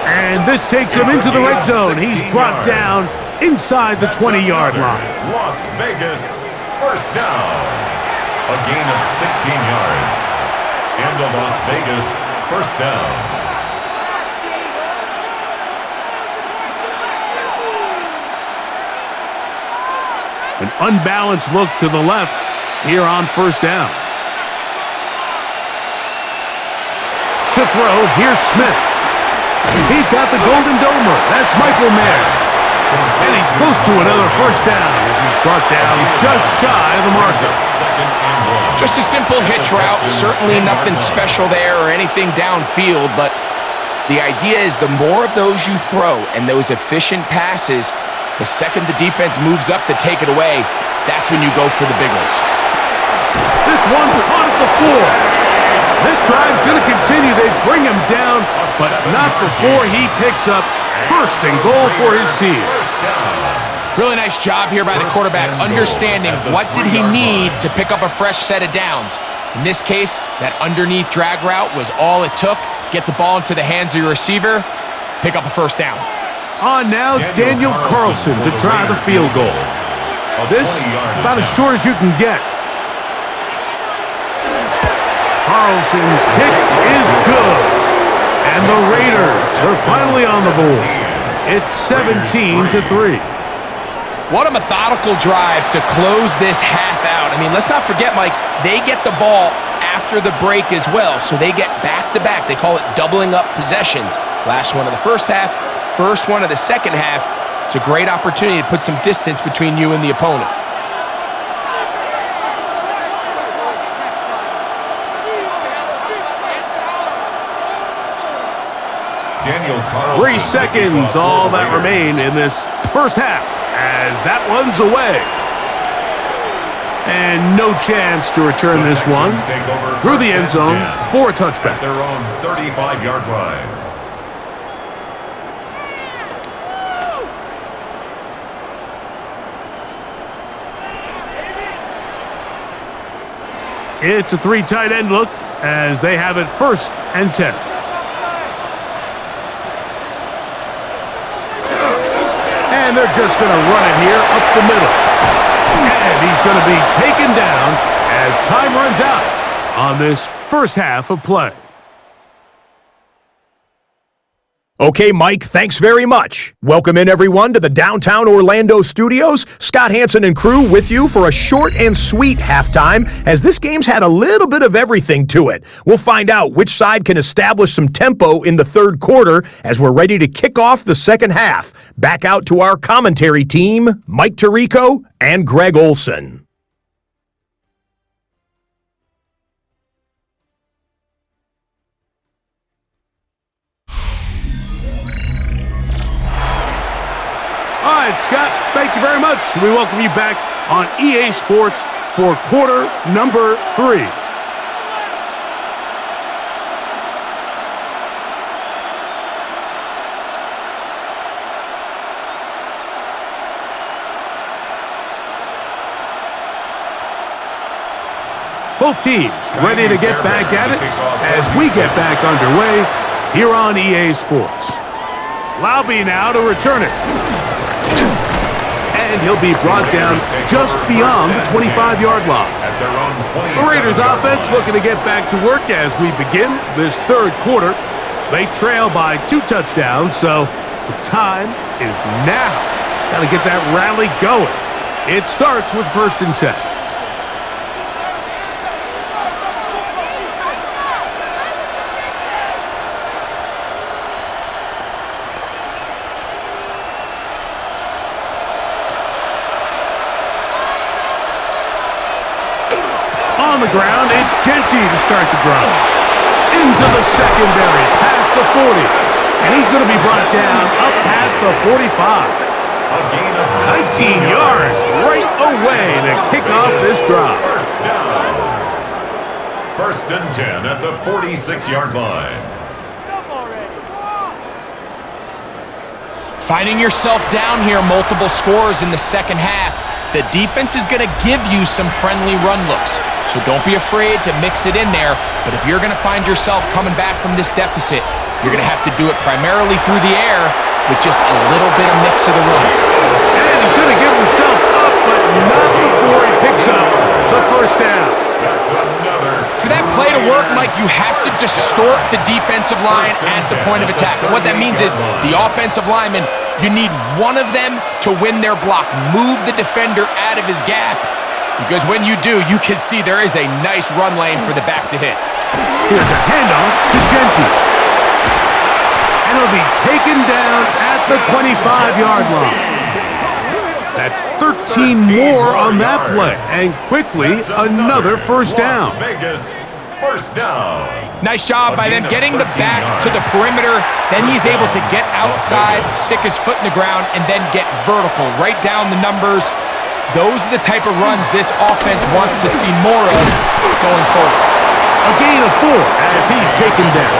And this takes him into the red zone. He's brought down inside the 20-yard line. Las Vegas, 1st down. A gain of 16 yards. And the Las Vegas 1st down. An unbalanced look to the left here on 1st down. To throw, here's Smith. He's got the Golden Domer. That's Michael Mayer. And he's close to another 1st down as he's brought down just shy of the marker. Just a simple hitch route. Certainly nothing special there or anything downfield, but the idea is the more of those you throw and those efficient passes, the second the defense moves up to take it away, that's when you go for the big ones. This one's caught at the 4. This drive's going to continue. They bring him down, but not before he picks up 1st and goal for his team. Really nice job here by the quarterback, understanding what did he need to pick up a fresh set of downs. In this case, that underneath drag route was all it took. Get the ball into the hands of your receiver, pick up a 1st down. On now, Daniel Carlson to try the field goal. This, about as short as you can get. Carlson's kick is good. And the Raiders are finally on the board. It's 17-3. What a methodical drive to close this half out. I mean, let's not forget, Mike, they get the ball after the break as well, so they get back-to-back. They call it doubling up possessions. Last one of the 1st half, first one of the 2nd half. It's a great opportunity to put some distance between you and the opponent. Daniel Carlson. 3 seconds, all that remain in this 1st half, as that one's away. And no chance to return this one through the end zone for a touchback. At their own 35-yard line. It's a 3 tight end look as they have it 1st and 10. And they're just going to run it here up the middle. And he's going to be taken down as time runs out on this 1st half of play. Okay, Mike, thanks very much. Welcome in, everyone, to the downtown Orlando studios. Scott Hansen and crew with you for a short and sweet halftime, as this game's had a little bit of everything to it. We'll find out which side can establish some tempo in the 3rd quarter as we're ready to kick off the 2nd half. Back out to our commentary team, Mike Tirico and Greg Olson. All right, Scott, thank you very much. We welcome you back on EA Sports for quarter number 3. Both teams ready to get back at it as we get back underway here on EA Sports. Laube now to return it. And he'll be brought down just beyond the 25-yard line. The Raiders offense looking to get back to work as we begin this 3rd quarter. They trail by 2 touchdowns, so the time is now. Got to get that rally going. It starts with 1st and 10. On the ground, it's Genty to start the drive. Into the secondary, past the 40. And he's going to be brought down up past the 45. A gain of 19 yards right away to kick off this drive. First down. First and 10 at the 46-yard line. Finding yourself down here, multiple scores in the second half. The defense is going to give you some friendly run looks, so don't be afraid to mix it in there. But if you're going to find yourself coming back from this deficit, you're going to have to do it primarily through the air with just a little bit of mix of the run. And he's going to give himself up, but not before he picks up the first down. That's another. For that play to work, Mike, you have to distort the defensive line at the point of attack. And what that means is the offensive lineman, you need one of them to win their block. Move the defender out of his gap. Because when you do, you can see there is a nice run lane for the back to hit. Here's a handoff to Genty. And he'll be taken down at the 25-yard line. That's 13 more on that play. And quickly, another first down. Las Vegas, first down. Nice job by them getting the back to the perimeter. Then he's able to get outside, stick his foot in the ground, and then get vertical. Right down the numbers. Those are the type of runs this offense wants to see more of going forward. A gain of 4 as he's taken down.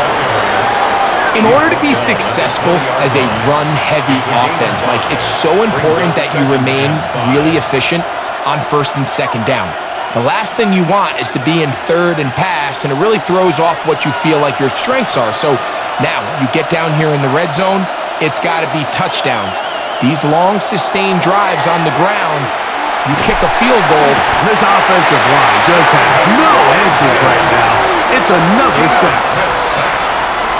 In order to be successful as a run-heavy offense, Mike, it's so important that you remain really efficient on first and second down. The last thing you want is to be in third and pass, and it really throws off what you feel like your strengths are. So now you get down here in the red zone, it's got to be touchdowns. These long, sustained drives on the ground, you kick a field goal. This offensive line just has no answers right now. It's another sack.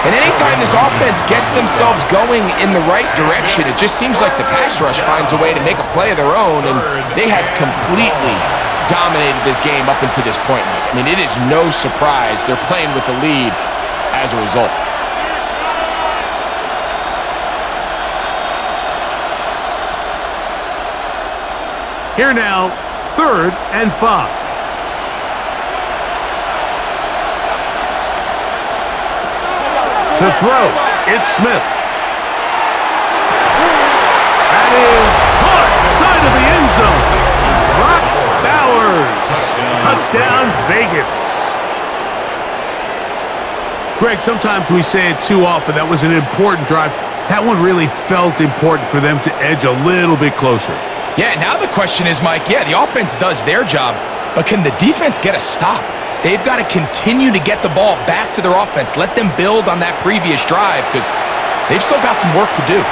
And anytime this offense gets themselves going in the right direction, it just seems like the pass rush finds a way to make a play of their own, and they have completely dominated this game up until this point. I mean, it is no surprise they're playing with the lead as a result. Here now, 3rd and 5. To throw, it's Smith. That is caught side of the end zone. Brock Bowers. Touchdown, Vegas. Greg, sometimes we say it too often. That was an important drive. That one really felt important for them to edge a little bit closer. Yeah, now the question is, Mike, the offense does their job, but can the defense get a stop? They've got to continue to get the ball back to their offense. Let them build on that previous drive because they've still got some work to do.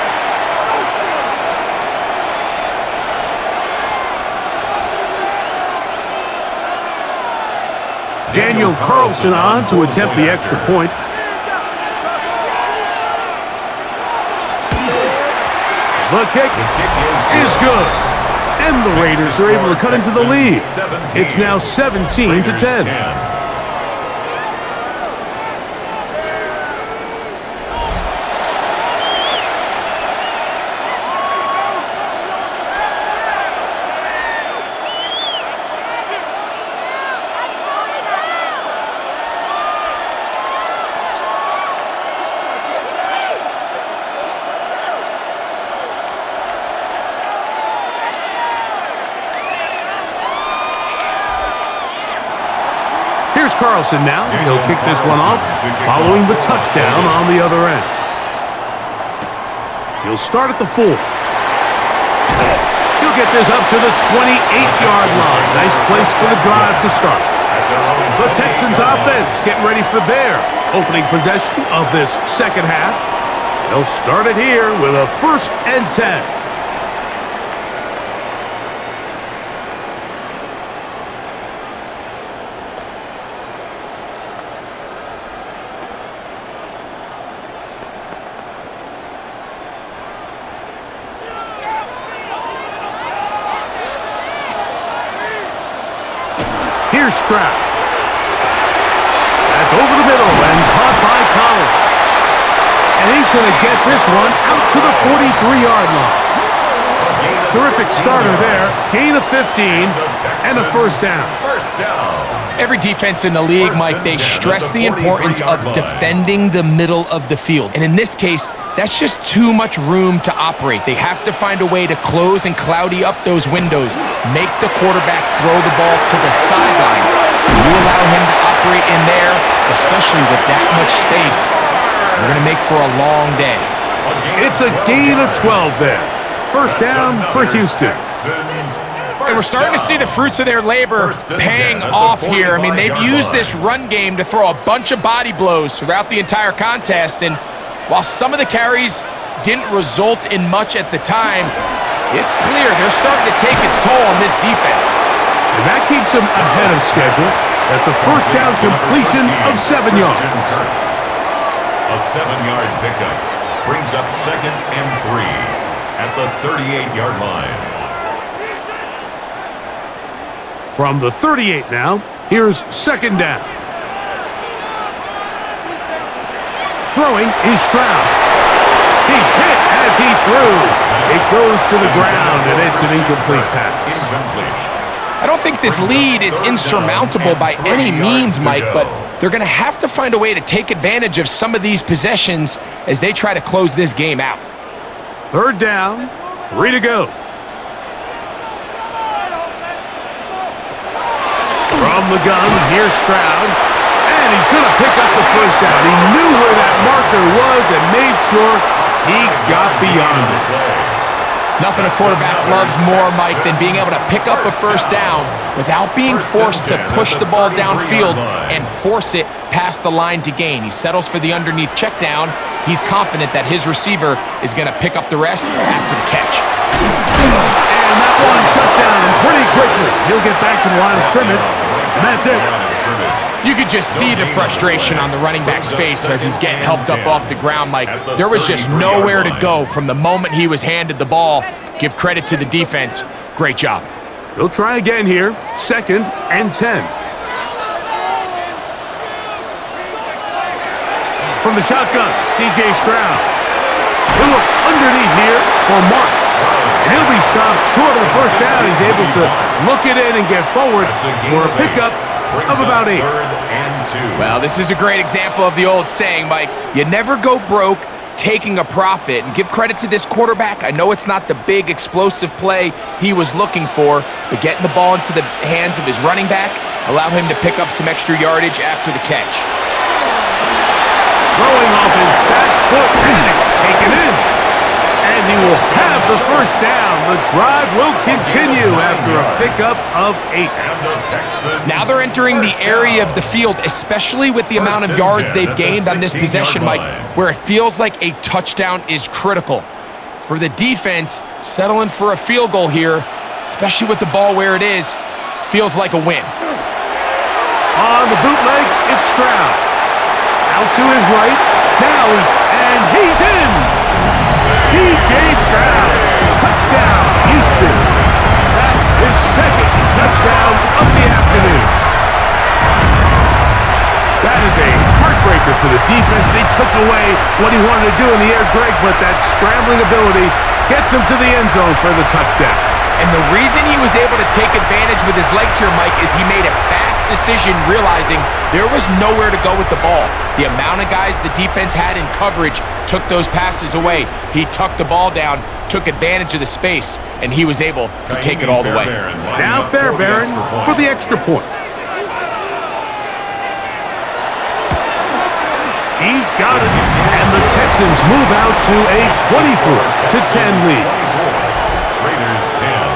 Daniel Carlson on to attempt the extra point. The kick is good. And the Raiders are able to cut into the lead. It's now 17-10. Here's Carlson now. He'll kick this one off following the touchdown on the other end. He'll start at the 4. He'll get this up to the 28-yard line. Nice place for the drive to start. The Texans offense getting ready for their opening possession of this second half. They'll start it here with a 1st and 10. Here's Stroud. That's over the middle and caught by Collins. And he's going to get this one out to the 43-yard line. A gain Terrific starter there. Gain of 15 and a first down. Every defense in the league, Mike, they stress the importance of defending the middle of the field. And in this case, that's just too much room to operate. They have to find a way to close and cloudy up those windows, make the quarterback throw the ball to the sidelines. You allow him to operate in there, especially with that much space, you're going to make for a long day. It's a gain of 12 there. First down for Houston. And we're starting to see the fruits of their labor paying off here. I mean, they've used this run game to throw a bunch of body blows throughout the entire contest. And while some of the carries didn't result in much at the time, it's clear they're starting to take its toll on this defense. And that keeps them ahead of schedule. That's a first down completion of 7 yards. A 7-yard pickup brings up 2nd and 3 at the 38-yard line. From the 38 now, here's 2nd down. Throwing is Stroud. He's hit as he throws. It goes to the ground, and it's an incomplete pass. I don't think this lead is insurmountable by any means, Mike, but they're going to have to find a way to take advantage of some of these possessions as they try to close this game out. 3rd down, 3 to go. From the gun, here's Stroud, and he's going to pick up the first down. He knew where that marker was and made sure he got beyond it. Nothing a quarterback loves more, Mike, than being able to pick up a first down without being forced to push the ball downfield and force it past the line to gain. He settles for the underneath check down. He's confident that his receiver is going to pick up the rest after the catch. And that one shut down pretty quickly. He'll get back to the line of scrimmage, and that's it. You could just see the frustration on the running back's face as he's getting helped up off the ground, Mike. There was just nowhere to go from the moment he was handed the ball. Give credit to the defense. Great job. He'll try again here. 2nd and 10. From the shotgun, C.J. Stroud. He'll look underneath here for Marks. And he'll be stopped short of the first down. He's able to look it in and get forward for a pickup of about 8. Well, this is a great example of the old saying, Mike. You never go broke taking a profit. And give credit to this quarterback. I know it's not the big explosive play he was looking for, but getting the ball into the hands of his running back allow him to pick up some extra yardage after the catch. Throwing off his back foot, and it's taken in. And he will have the first down. The drive will continue after a pickup of 8. Now they're entering the area of the field, especially with the amount of yards they've gained on this possession, Mike, where it feels like a touchdown is critical. For the defense, settling for a field goal here, especially with the ball where it is, feels like a win. On the bootleg, it's Stroud. Out to his right, now, and he's in! C.J. Stroud, touchdown, Houston. That is 2nd touchdown of the afternoon. That is a heartbreaker for the defense. They took away what he wanted to do in the air, Greg, but that scrambling ability gets him to the end zone for the touchdown. And the reason he was able to take advantage with his legs here, Mike, is he made a fast decision realizing there was nowhere to go with the ball. The amount of guys the defense had in coverage took those passes away. He tucked the ball down, took advantage of the space, and he was able to take it all the way. Now Fairbairn for the extra point. He's got it, and the Texans move out to a 24-10 lead. Raiders 10.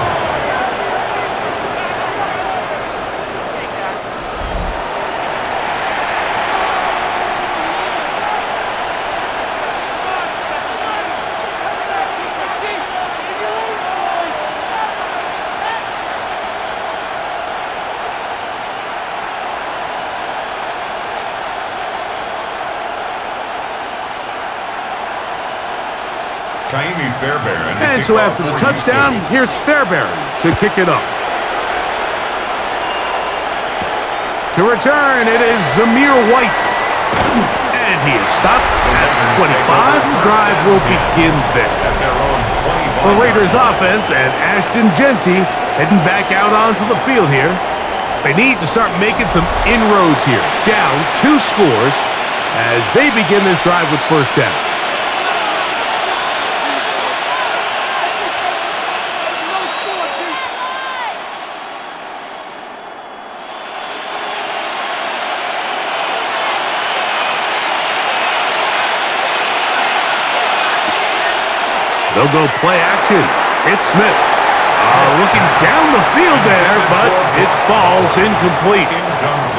And so after the touchdown, here's Fairbairn to kick it off. To return, it is Zamir White. And he is stopped at 25. The drive will begin there. At their own 25. the Raiders offense, and Ashton Genty heading back out onto the field here. They need to start making some inroads here. Down 2 scores as they begin this drive with first down. They'll go play action. It's Smith. Looking down the field there, but it falls incomplete.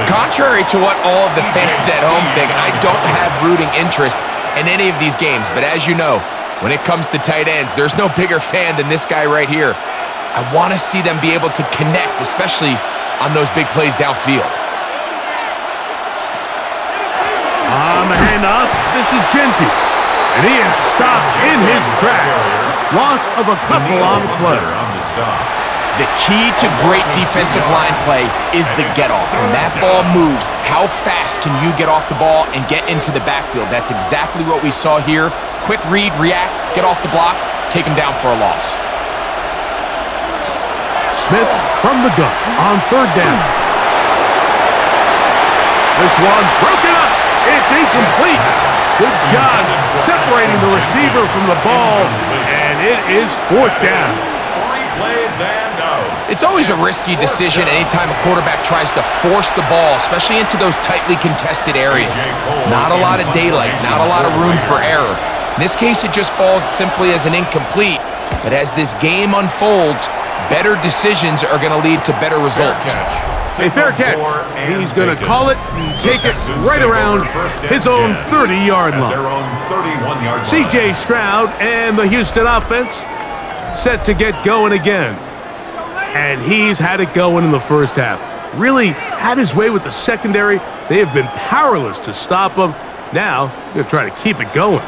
Contrary to what all of the fans at home think, I don't have rooting interest in any of these games. But as you know, when it comes to tight ends, there's no bigger fan than this guy right here. I want to see them be able to connect, especially on those big plays downfield. On the handoff, this is Genty. And he is stopped in his tracks. Loss of a couple on the play. The key to great defensive line play is the get-off. When that ball moves, how fast can you get off the ball and get into the backfield? That's exactly what we saw here. Quick read, react, get off the block, take him down for a loss. Smith from the gun on third down. This one broken up. It's incomplete. Good job separating the receiver from the ball, and it is fourth down. It's always a risky decision anytime a quarterback tries to force the ball, especially into those tightly contested areas. Not a lot of daylight, not a lot of room for error. In this case, it just falls simply as an incomplete, but as this game unfolds, better decisions are going to lead to better results. A fair catch. He's going to call it and take it right around his own 30-yard line. C.J. Stroud and the Houston offense set to get going again. And he's had it going in the first half. Really had his way with the secondary. They have been powerless to stop him. Now, they're going to try to keep it going.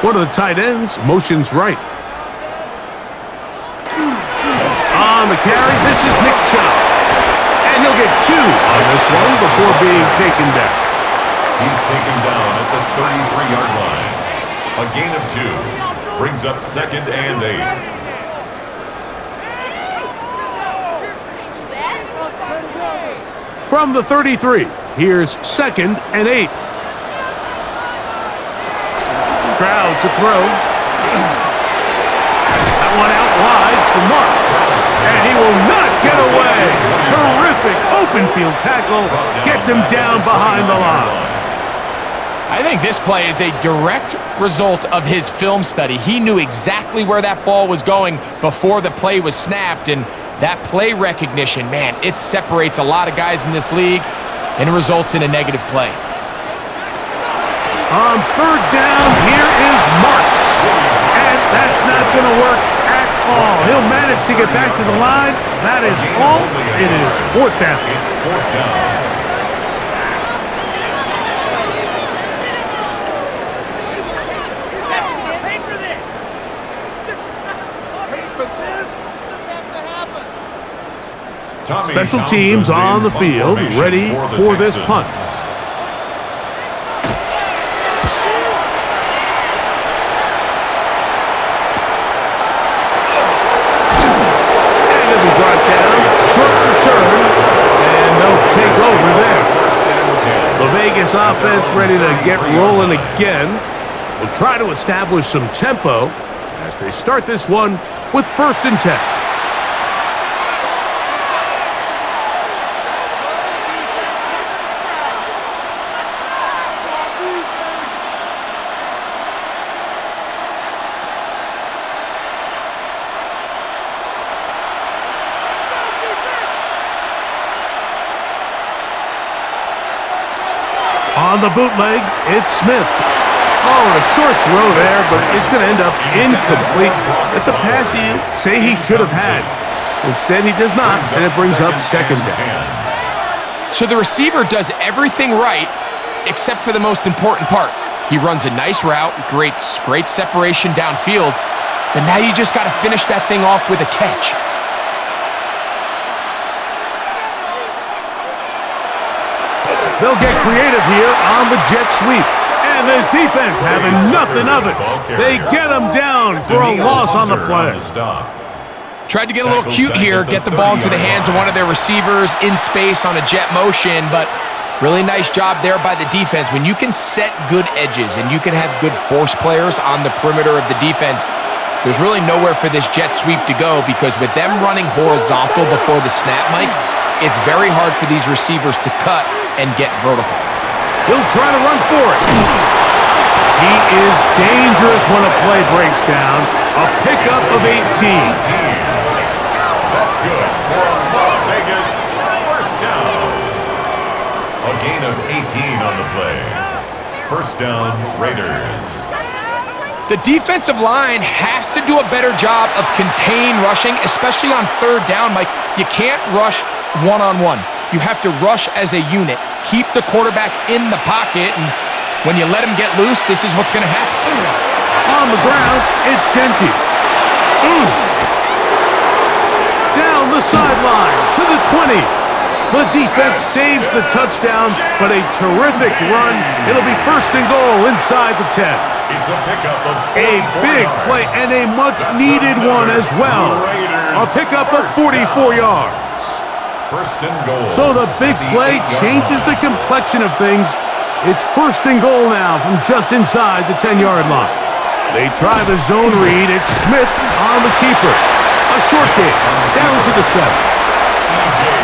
One of the tight ends motions right. On the carry, this is Nick Chubb. And he'll get 2 on this one before being taken down. He's taken down at the 33-yard line. A gain of 2 brings up 2nd and 8. From the 33, here's 2nd and 8. Stroud to throw. That one out wide for Marks. And he will not get away. Terrific open field tackle. Gets him down behind the line. I think this play is a direct result of his film study. He knew exactly where that ball was going before the play was snapped, and that play recognition, man, it separates a lot of guys in this league and it results in a negative play. On third down, here is Marks. And that's not going to work at all. He'll manage to get back to the line. That is all. It is fourth down. It's fourth down. Special teams on the field, ready for this punt. And it'll be brought down, short return, and they'll take over there. The Vegas offense ready to get rolling again. Will try to establish some tempo as they start this one with 1st and 10. On the bootleg, it's Smith. Oh, a short throw there, but it's going to end up incomplete. It's a pass he'd say he should have had. Instead, he does not, and it brings up 2nd down. So the receiver does everything right except for the most important part. He runs a nice route, great separation downfield, but now you just got to finish that thing off with a catch. They'll get creative here on the jet sweep. And this defense having nothing of it. They get him down for a loss on the play. Tried to get a little cute here, get the ball into the hands of one of their receivers in space on a jet motion, but really nice job there by the defense. When you can set good edges and you can have good force players on the perimeter of the defense, there's really nowhere for this jet sweep to go, because with them running horizontal before the snap, Mike, it's very hard for these receivers to cut and get vertical. He'll try to run for it. He is dangerous when a play breaks down. A pickup of 18. That's good for Las Vegas. First down. A gain of 18 on the play. First down, Raiders. The defensive line has to do a better job of contain rushing, especially on third down, Mike. You can't rush one-on-one. You have to rush as a unit. Keep the quarterback in the pocket, and when you let him get loose, this is what's going to happen. On the ground, it's Genty. Down the sideline to the 20. The defense saves the touchdown, but a terrific run. It'll be first and goal inside the 10. It's a pickup of A big play and a much-needed one as well. A pickup of 44 yards. First and goal. So the big play changes the complexion of things. It's first and goal now from just inside the 10-yard line. They try the zone read. It's Smith on the keeper. A short game, down to the 7.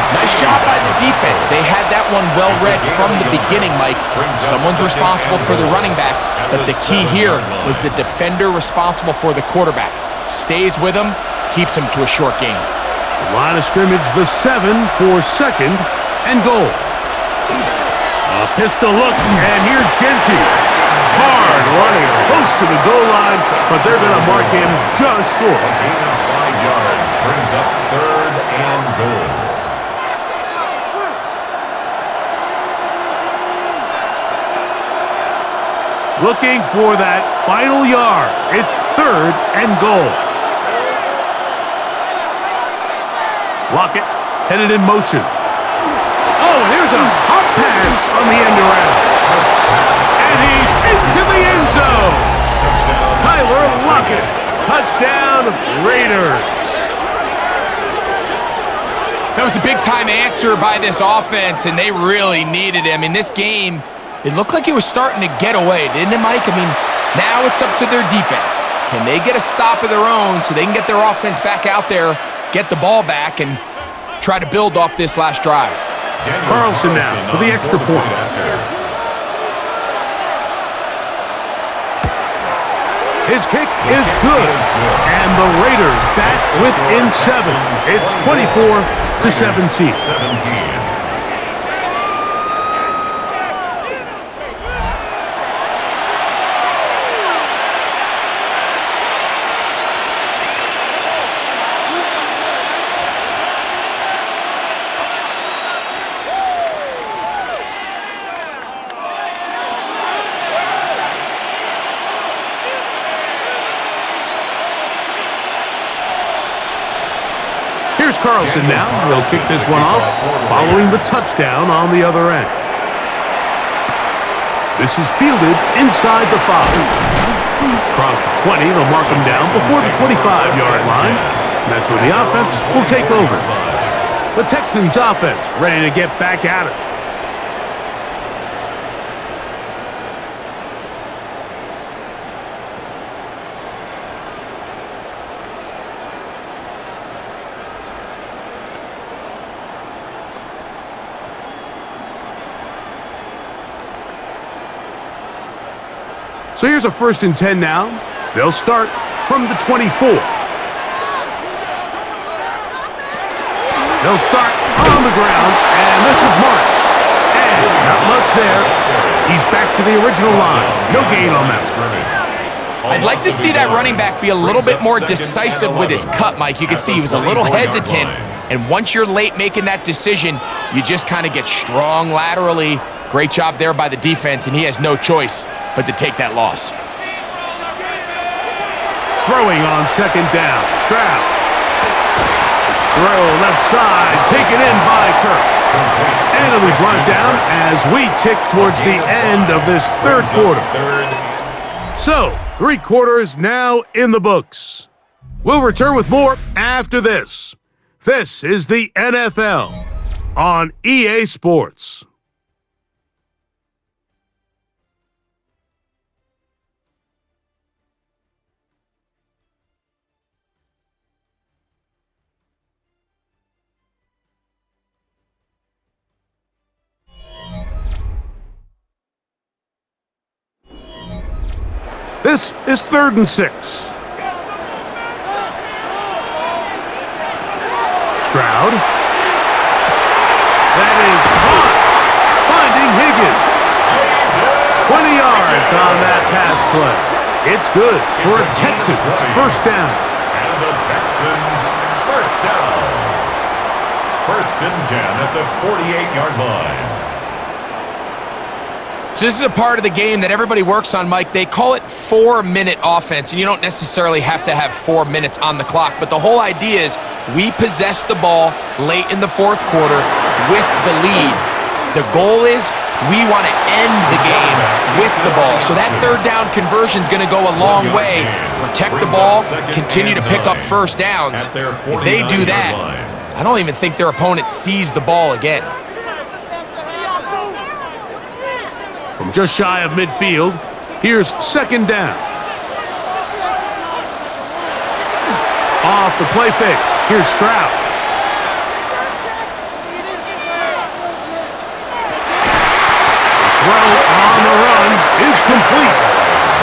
Nice job by the defense. They had that one well read from the beginning, Mike. Someone's responsible for the running back, but the key here was the defender responsible for the quarterback. Stays with him, keeps him to a short game. The line of scrimmage, the 7 for second and goal. A pistol look, and here's Genty. Hard running, close to the goal line, but they're going to mark him just short. A gain of 5 yards brings up third and goal. Looking for that final yard. It's third and goal. Lockett headed in motion. Oh, and here's a hop pass on the end around. And he's into the end zone. Tyler Lockett. Touchdown, Raiders. That was a big-time answer by this offense, and they really needed him. In this game, it looked like he was starting to get away, didn't it, Mike? I mean, now it's up to their defense. Can they get a stop of their own so they can get their offense back out there, get the ball back, and try to build off this last drive? Carlson now for the extra point. His kick is good, and the Raiders back within 7. It's 24-17. Here's Carlson now. He'll kick this one off following the touchdown on the other end. This is fielded inside the 5. Across the 20, they'll mark him down before the 25-yard line. And that's where the offense will take over. The Texans offense ready to get back at it. So here's a 1st and 10 now. They'll start from the 24. They'll start on the ground, and this is Marks. And not much there. He's back to the original line. No gain on that. I'd like to see that running back be a little bit more decisive with his cut, Mike. You can see he was a little hesitant, and once you're late making that decision, you just kind of get strong laterally. Great job there by the defense, and he has no choice but to take that loss. Throwing on second down. Stroud. Throw left side, taken in by Kirk. And it'll be brought down as we tick towards the end of this third quarter. So, 3 quarters now in the books. We'll return with more after this. This is the NFL on EA Sports. This is 3rd and 6. Stroud. That is caught. Finding Higgins. 20 yards on that pass play. It's good for a Texans first down. And the Texans first down. 1st and 10 at the 48-yard line. So this is a part of the game that everybody works on, Mike. They call it 4-minute offense, and you don't necessarily have to have 4 minutes on the clock. But the whole idea is we possess the ball late in the 4th quarter with the lead. The goal is we want to end the game with the ball. So that 3rd down conversion is going to go a long way. Protect the ball, continue to pick up first downs. If they do that, I don't even think their opponent sees the ball again. From just shy of midfield, here's 2nd down. Off the play fake, here's Stroud. Throw on the run is complete.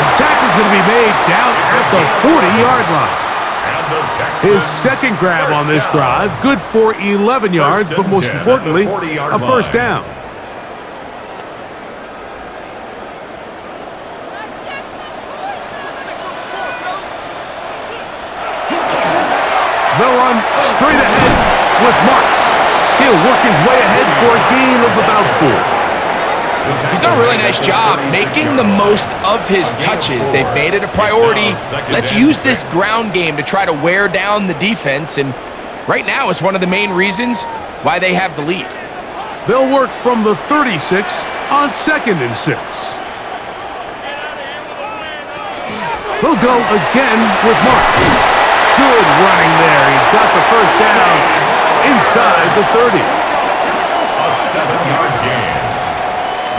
And tackle's going to be made down at the 40-yard line. His 2nd grab on this drive, good for 11 yards, but most importantly, a first down. They'll run straight ahead with Marks. He'll work his way ahead for a gain of about 4. He's done a really nice job making the most of his touches. They've made it a priority. Let's use this ground game to try to wear down the defense, and right now it's one of the main reasons why they have the lead. They'll work from the 36 on 2nd and 6. They'll go again with Marks. Good running there. He's got the first down inside the 30. A 7-yard gain.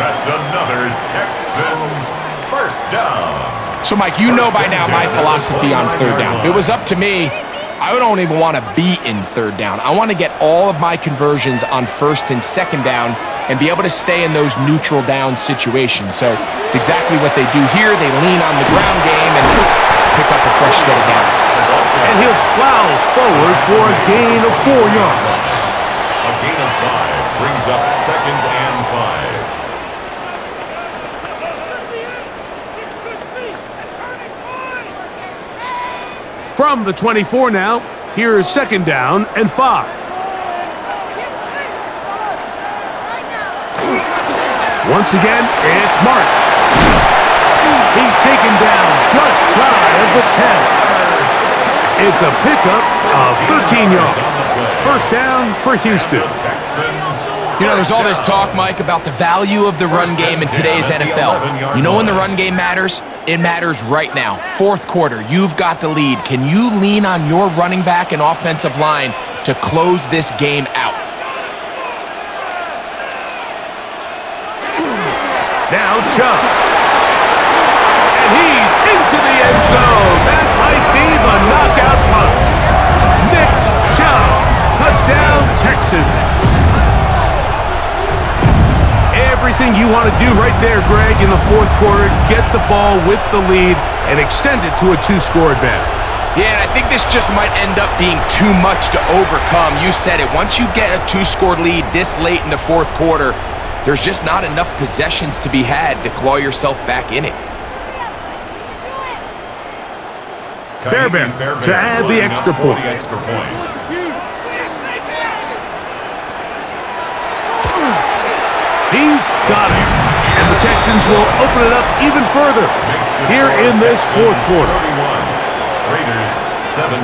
That's another Texans first down. So, Mike, you know by now my philosophy on 3rd down. If it was up to me, I don't even want to be in 3rd down. I want to get all of my conversions on 1st and 2nd down and be able to stay in those neutral down situations. So it's exactly what they do here. They lean on the ground game and pick up a fresh set of downs. And he'll plow forward for a gain of 4 yards. A gain of 5 brings up 2nd and 5. From the 24 now, here's 2nd down and 5. Once again, it's Marks. He's taken down just shy of the 10. It's a pickup of 13 yards. First down for Houston. You know, there's all this talk, Mike, about the value of the run game in today's NFL. You know when the run game matters? It matters right now. 4th quarter, you've got the lead. Can you lean on your running back and offensive line to close this game out? Now Chubb. And he's into the end zone. That might be the knockout punch. Nick Chubb. Touchdown, Texans. Everything you want to do right there, Greg, in the 4th quarter, get the ball with the lead and extend it to a 2-score advantage. Yeah, and I think this just might end up being too much to overcome. You said it. Once you get a 2-score lead this late in the 4th quarter, there's just not enough possessions to be had to claw yourself back in it. Fairbairn to add the extra point. He's got it. And the Texans will open it up even further here in this 4th quarter. Raiders 17.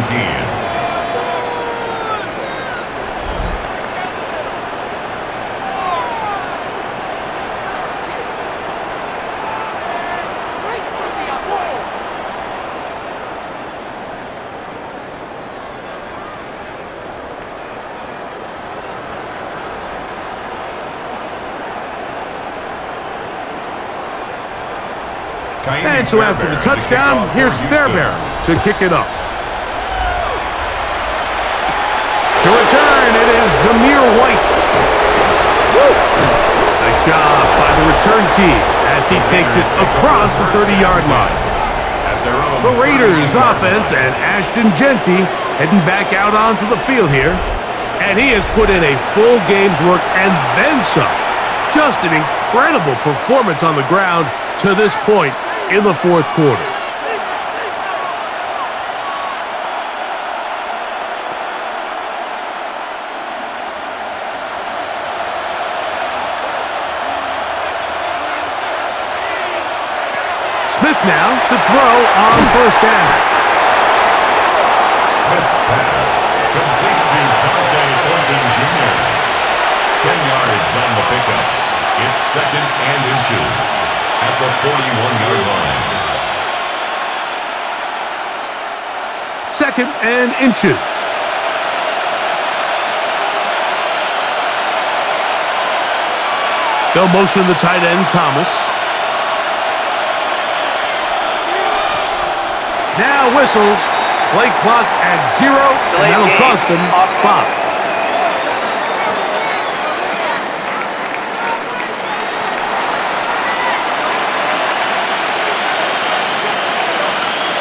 And so after the touchdown, here's Fairbairn to kick it off. To return, it is Zamir White. Woo! Nice job by the return team as he takes it across the 30-yard line. The Raiders offense and Ashton Genty heading back out onto the field here. And he has put in a full game's work and then some. Just an incredible performance on the ground to this point in the fourth quarter. Smith now to throw on first down. Smith's pass complete to Dante Thornton Jr. 10 yards on the pickup. It's second and inches at the 41-yard line. Second and inches. They'll motion the tight end, Thomas. Now whistles. Play clock at 0, and that'll cost them 5.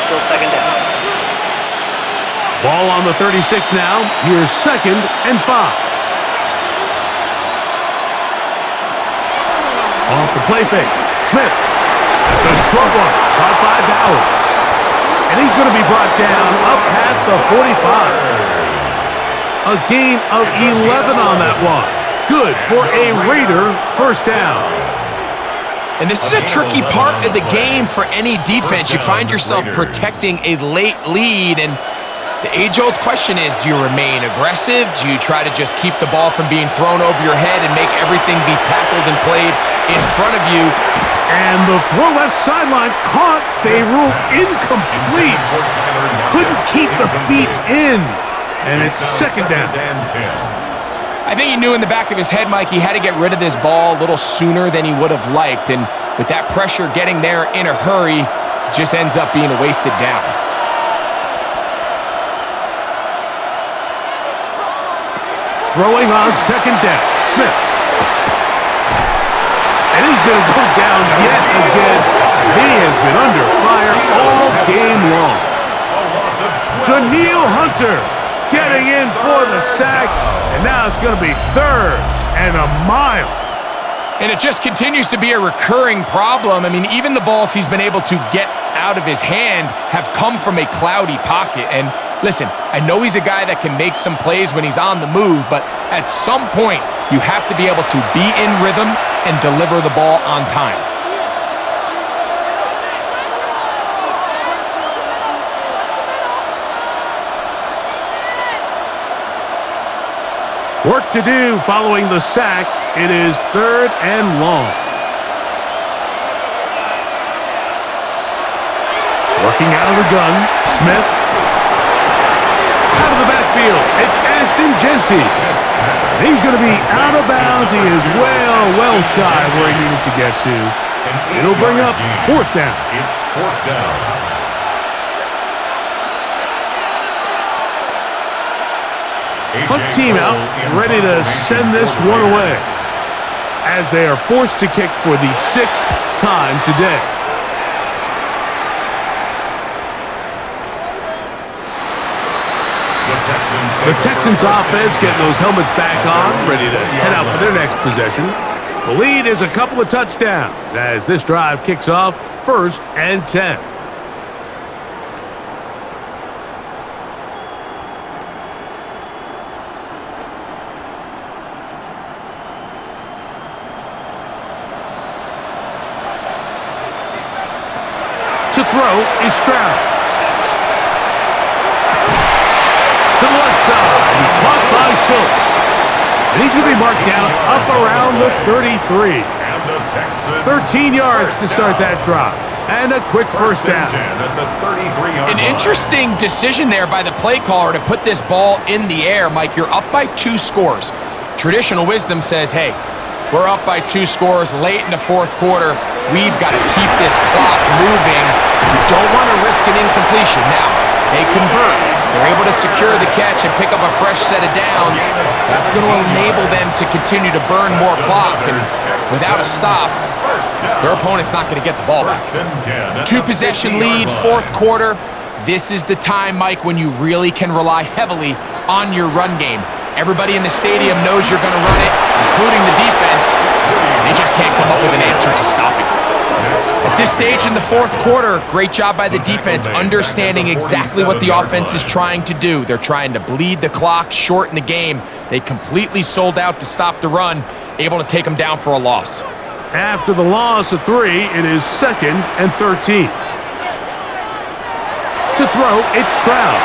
Still second down. Ball on the 36 now. Here's second and 5. Off the play fake. Smith. That's a short one. Caught by Bowers. And he's going to be brought down up past the 45. A gain of 11 on that one. Good for a Raider first down. And this is a tricky part of the game for any defense. You find yourself protecting a late lead, and the age-old question is, do you remain aggressive? Do you try to just keep the ball from being thrown over your head and make everything be tackled and played in front of you? And the throw left sideline caught. They rule incomplete. Couldn't keep the feet in. And it's second down. I think he knew in the back of his head, Mike, he had to get rid of this ball a little sooner than he would have liked. And with that pressure getting there in a hurry, it just ends up being a wasted down. Throwing on second down. Smith. And he's going to go down yet again. He has been under fire all game long. Daniil Hunter getting in for the sack. And now it's going to be third and a mile. And it just continues to be a recurring problem. I mean, even the balls he's been able to get out of his hand have come from a cloudy pocket. And listen, I know he's a guy that can make some plays when he's on the move, but at some point, you have to be able to be in rhythm and deliver the ball on time. Work to do following the sack. It is third and long. Working out of the gun, Smith. Out of the backfield, it's Ashton Genty. He's going to be out of bounds. He is well shy of where he needed to get to. It'll bring up fourth down. It's fourth down. Punt team out, ready to send this one away as they are forced to kick for the 6th time today. The Texans offense getting those helmets back on, ready to head out for their next possession. The lead is a couple of touchdowns as this drive kicks off 1st and 10. To throw is Stroud. To the left side, caught by Schultz. And he's going to be marked down up around the 33. 13 yards to start that drive. And a quick first down. An interesting decision there by the play caller to put this ball in the air. Mike, you're up by 2 scores. Traditional wisdom says, hey, We're up by 2 scores late in the fourth quarter. We've got to keep this clock moving. We don't want to risk an incompletion. Now, they convert. They're able to secure the catch and pick up a fresh set of downs. That's going to enable them to continue to burn more clock. And without a stop, their opponent's not going to get the ball back. 2-possession lead, fourth quarter. This is the time, Mike, when you really can rely heavily on your run game. Everybody in the stadium knows you're going to run it, including the defense. They just can't come up with an answer to stop it. At this stage in the fourth quarter, great job by the defense understanding exactly what the offense is trying to do. They're trying to bleed the clock, shorten the game. They completely sold out to stop the run, able to take them down for a loss. After the loss of 3, it is 2nd and 13. To throw, it's Stroud.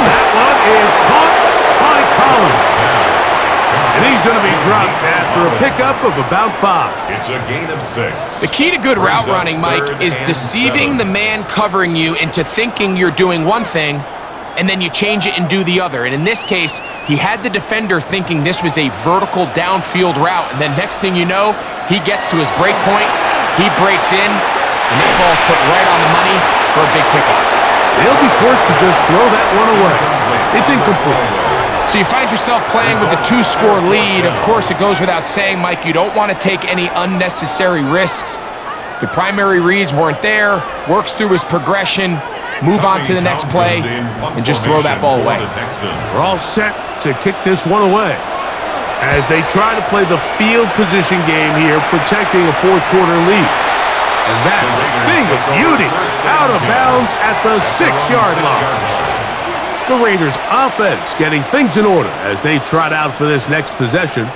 That one is caught by Collins. And he's going to be dropped after a pickup of about 5. It's a gain of 6. The key to good route running, Mike, is deceiving the man covering you into thinking you're doing one thing, and then you change it and do the other. And in this case, he had the defender thinking this was a vertical downfield route, and then next thing you know, he gets to his break point, he breaks in, and that ball's put right on the money for a big pickup. They'll be forced to just throw that one away. It's incomplete. So you find yourself playing with a 2-score lead. Of course, it goes without saying, Mike, you don't want to take any unnecessary risks. The primary reads weren't there, works through his progression, move on to the next play, and just throw that ball away. We're all set to kick this one away as they try to play the field position game here, protecting a fourth quarter lead. And that's a thing of beauty, out of bounds at the 6-yard line. The Raiders' offense getting things in order as they trot out for this next possession.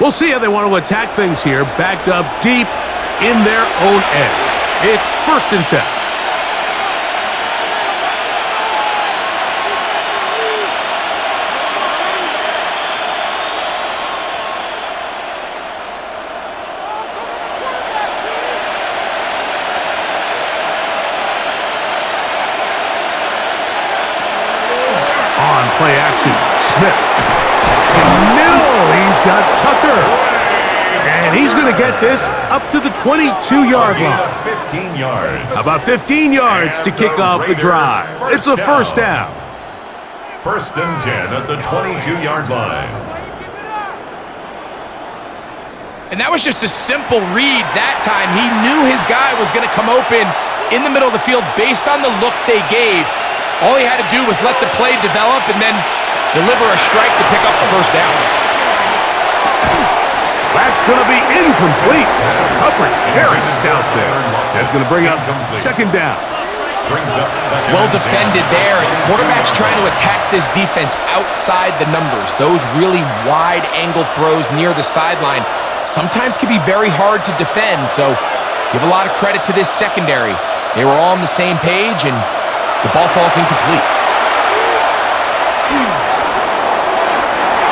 We'll see how they want to attack things here, backed up deep in their own end. It's 1st and 10. Play action. Smith. No, he's got Tucker. And he's going to get this up to the 22-yard line. 15 yards. About 15 yards to kick off the drive. It's a first down. 1st and 10 at the 22-yard line. And that was just a simple read that time. He knew his guy was going to come open in the middle of the field based on the look they gave. All he had to do was let the play develop and then deliver a strike to pick up the first down. That's going to be incomplete. Coverage very stout there. That's going to bring up 2nd down. Well defended there. The quarterback's trying to attack this defense outside the numbers. Those really wide angle throws near the sideline sometimes can be very hard to defend. So give a lot of credit to this secondary. They were all on the same page, and the ball falls incomplete.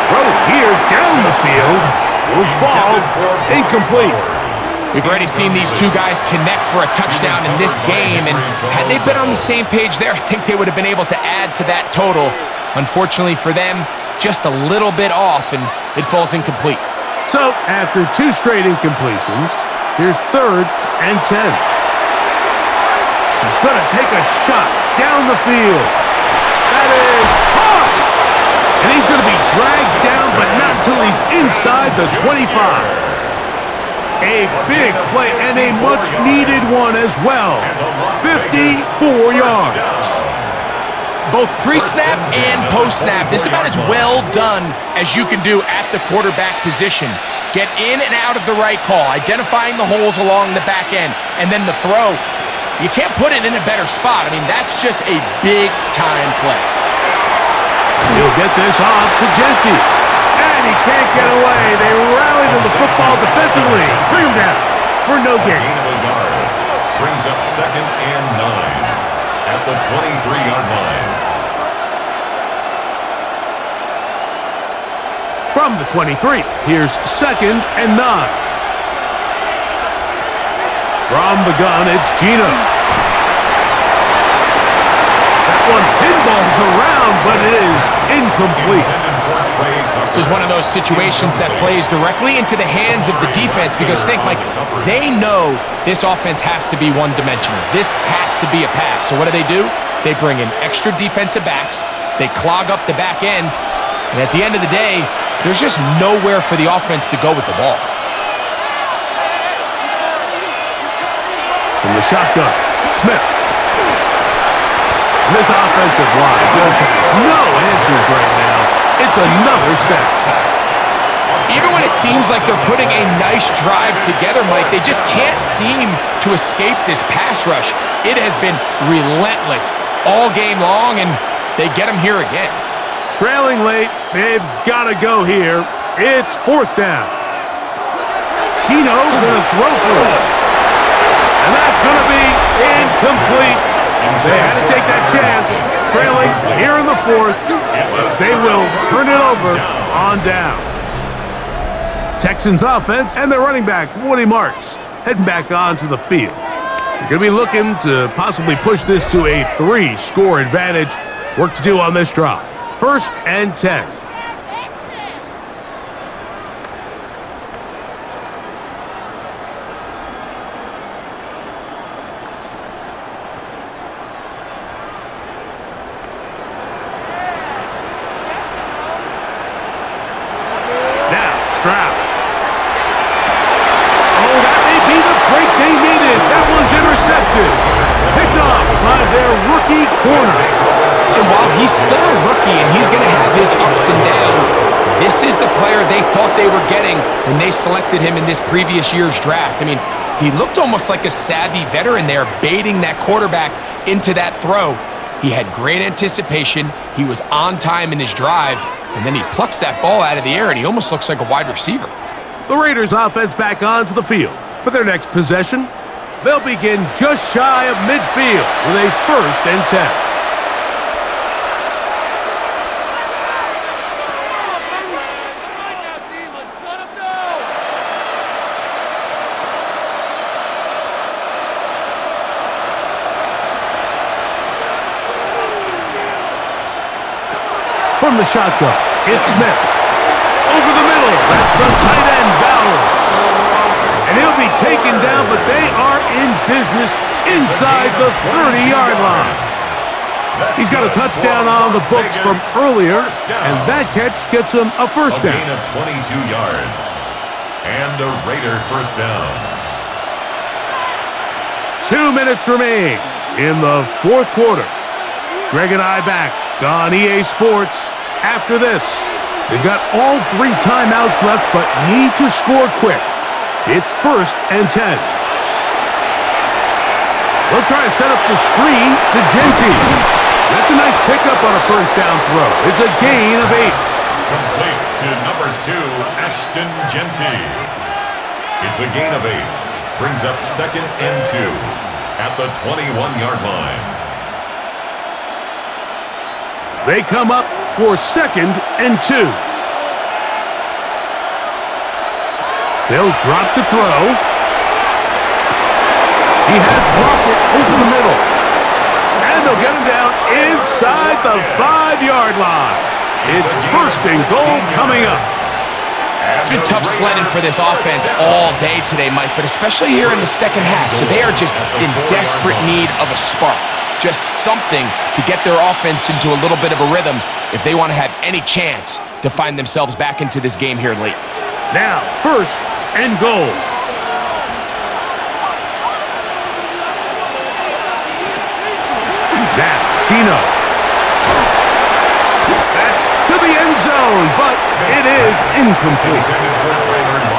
Throw here down the field will fall incomplete. We've already seen these two guys connect for a touchdown in this game, and had they been on the same page there, I think they would have been able to add to that total. Unfortunately for them, just a little bit off, and it falls incomplete. So, after 2 straight incompletions, here's 3rd and 10. He's going to take a shot down the field. That is caught! And he's going to be dragged down, but not until he's inside the 25. A big play and a much-needed one as well. 54 yards. Both pre-snap and post-snap. This is about as well done as you can do at the quarterback position. Get in and out of the right call, identifying the holes along the back end, and then the throw. You can't put it in a better spot. I mean, that's just a big-time play. He'll get this off to Genty. And he can't get away. They rally to the football defensively. Bring him down for no gain. Brings up 2nd and 9 at the 23-yard line. From the 23, here's 2nd and 9. From the gun, it's Gino. That one pinballs around but it is incomplete. This is one of those situations that plays directly into the hands of the defense because think, Mike, they know this offense has to be one-dimensional. This has to be a pass. So what do? They bring in extra defensive backs. They clog up the back end. And at the end of the day, there's just nowhere for the offense to go with the ball. From the shotgun, Smith. This offensive line just has no answers right now. It's another set. Even when it seems like they're putting a nice drive together, Mike, they just can't seem to escape this pass rush. It has been relentless all game long, and they get them here again. Trailing late, they've got to go here. It's 4th down. Keno's going to throw for it. And that's going to be incomplete. They had to take that chance, trailing here in the 4th. They will turn it over on down. Texans offense and their running back, Woody Marks, heading back onto the field. They're going to be looking to possibly push this to a 3-score advantage. Work to do on this drive. 1st and 10. Picked off by their rookie corner. And while he's still a rookie and he's going to have his ups and downs, this is the player they thought they were getting when they selected him in this previous year's draft. I mean, he looked almost like a savvy veteran there, baiting that quarterback into that throw. He had great anticipation. He was on time in his drive, and then he plucks that ball out of the air, and he almost looks like a wide receiver. The Raiders offense back onto the field for their next possession. They'll begin just shy of midfield with a 1st and 10. From the shotgun, it's Smith. Over the middle, that's the tight end, Bowers. And he'll be taken down, but they are in business inside the 30-yard line. He's got a touchdown on the books from earlier, and that catch gets him a 1st down. A gain of 22 yards. And a Raider 1st down. 2 minutes remain in the 4th quarter. Greg and I back on EA Sports after this. They've got all 3 timeouts left, but need to score quick. It's 1st and 10. They'll try to set up the screen to Genty. That's a nice pickup on a 1st down throw. It's a gain of 8. Complete to number 2, Ashton Genty. It's a gain of 8. Brings up 2nd and 2 at the 21-yard line. They come up for 2nd and 2. They'll drop to throw. He has blocked it over the middle. And they'll get him down inside the 5-yard line. It's 1st and goal coming up. It's been tough sledding for this offense all day today, Mike, but especially here in the 2nd half. So they are just in desperate need of a spark. Just something to get their offense into a little bit of a rhythm if they want to have any chance to find themselves back into this game here late. Now, 1st and goal. Now, Gino. That's to the end zone, but it is incomplete.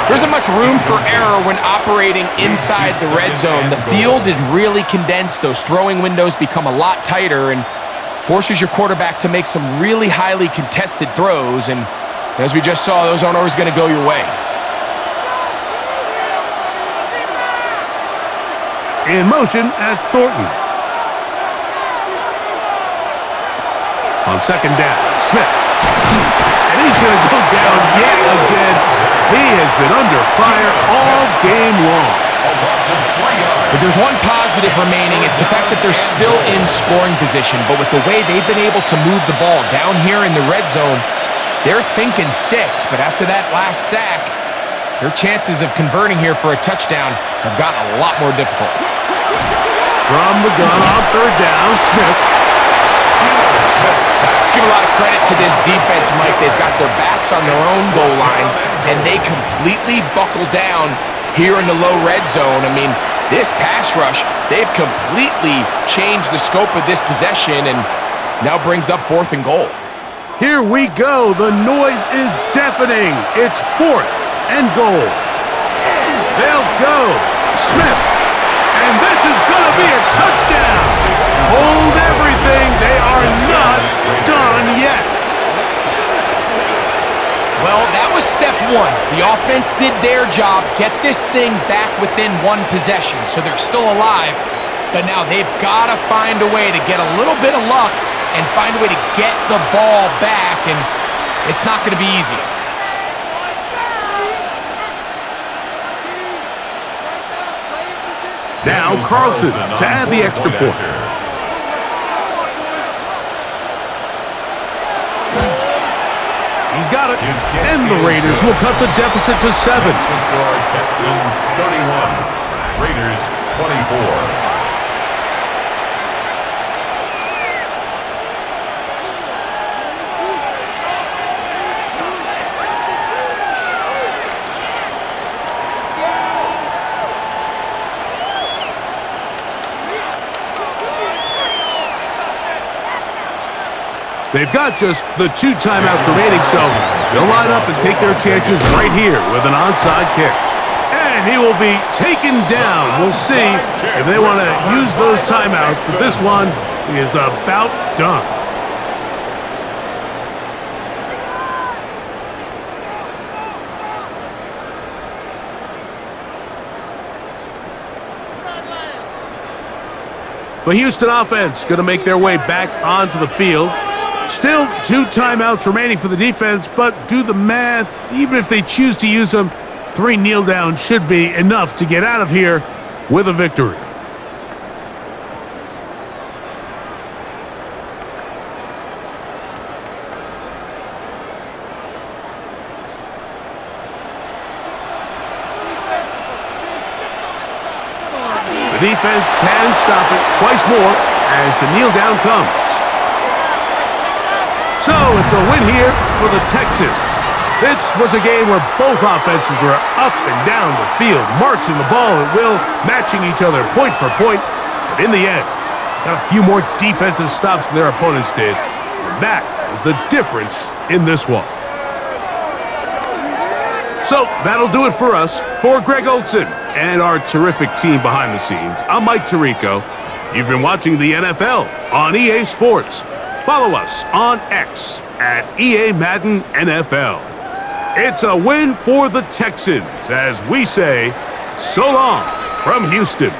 There isn't much room for error when operating inside the red zone. The field is really condensed. Those throwing windows become a lot tighter and forces your quarterback to make some really highly contested throws. And as we just saw, those aren't always going to go your way. In motion, that's Thornton. On 2nd down, Smith. And he's going to go down yet again. He has been under fire all game long. A loss of 3 yards. If there's one positive remaining, it's the fact that they're still in scoring position. But with the way they've been able to move the ball down here in the red zone, they're thinking 6. But after that last sack, their chances of converting here for a touchdown have gotten a lot more difficult. From the gun on third down, Smith. Let's give a lot of credit to this defense, Mike. They've got their backs on their own goal line, and they completely buckle down here in the low red zone. I mean, this pass rush, they've completely changed the scope of this possession and now brings up 4th and goal. Here we go. The noise is deafening. It's 4th and goal. They'll go. Smith. And this is going to be a touchdown. Hold everything. They are not done yet. Well, that was step 1. The offense did their job, get this thing back within 1 possession, so they're still alive. But now they've got to find a way to get a little bit of luck and find a way to get the ball back, and it's not going to be easy. Now Carlson to add the extra point. He's got it. And the Raiders will cut the deficit to 7. The score, Texans 31, Raiders 24. They've got just the 2 timeouts remaining, so they'll line up and take their chances right here with an onside kick. And he will be taken down. We'll see if they want to use those timeouts, but this one is about done. The Houston offense going to make their way back onto the field. Still 2 timeouts remaining for the defense, but do the math. Even if they choose to use them, 3 kneel downs should be enough to get out of here with a victory. The defense can stop it twice more as the kneel down comes. So it's a win here for the Texans. This was a game where both offenses were up and down the field, marching the ball at will, matching each other point for point. But in the end, got a few more defensive stops than their opponents did. And that is the difference in this one. So that'll do it for us. For Greg Olsen and our terrific team behind the scenes, I'm Mike Tirico. You've been watching the NFL on EA Sports. Follow us on X at EA Madden NFL. It's a win for the Texans as we say so long from Houston.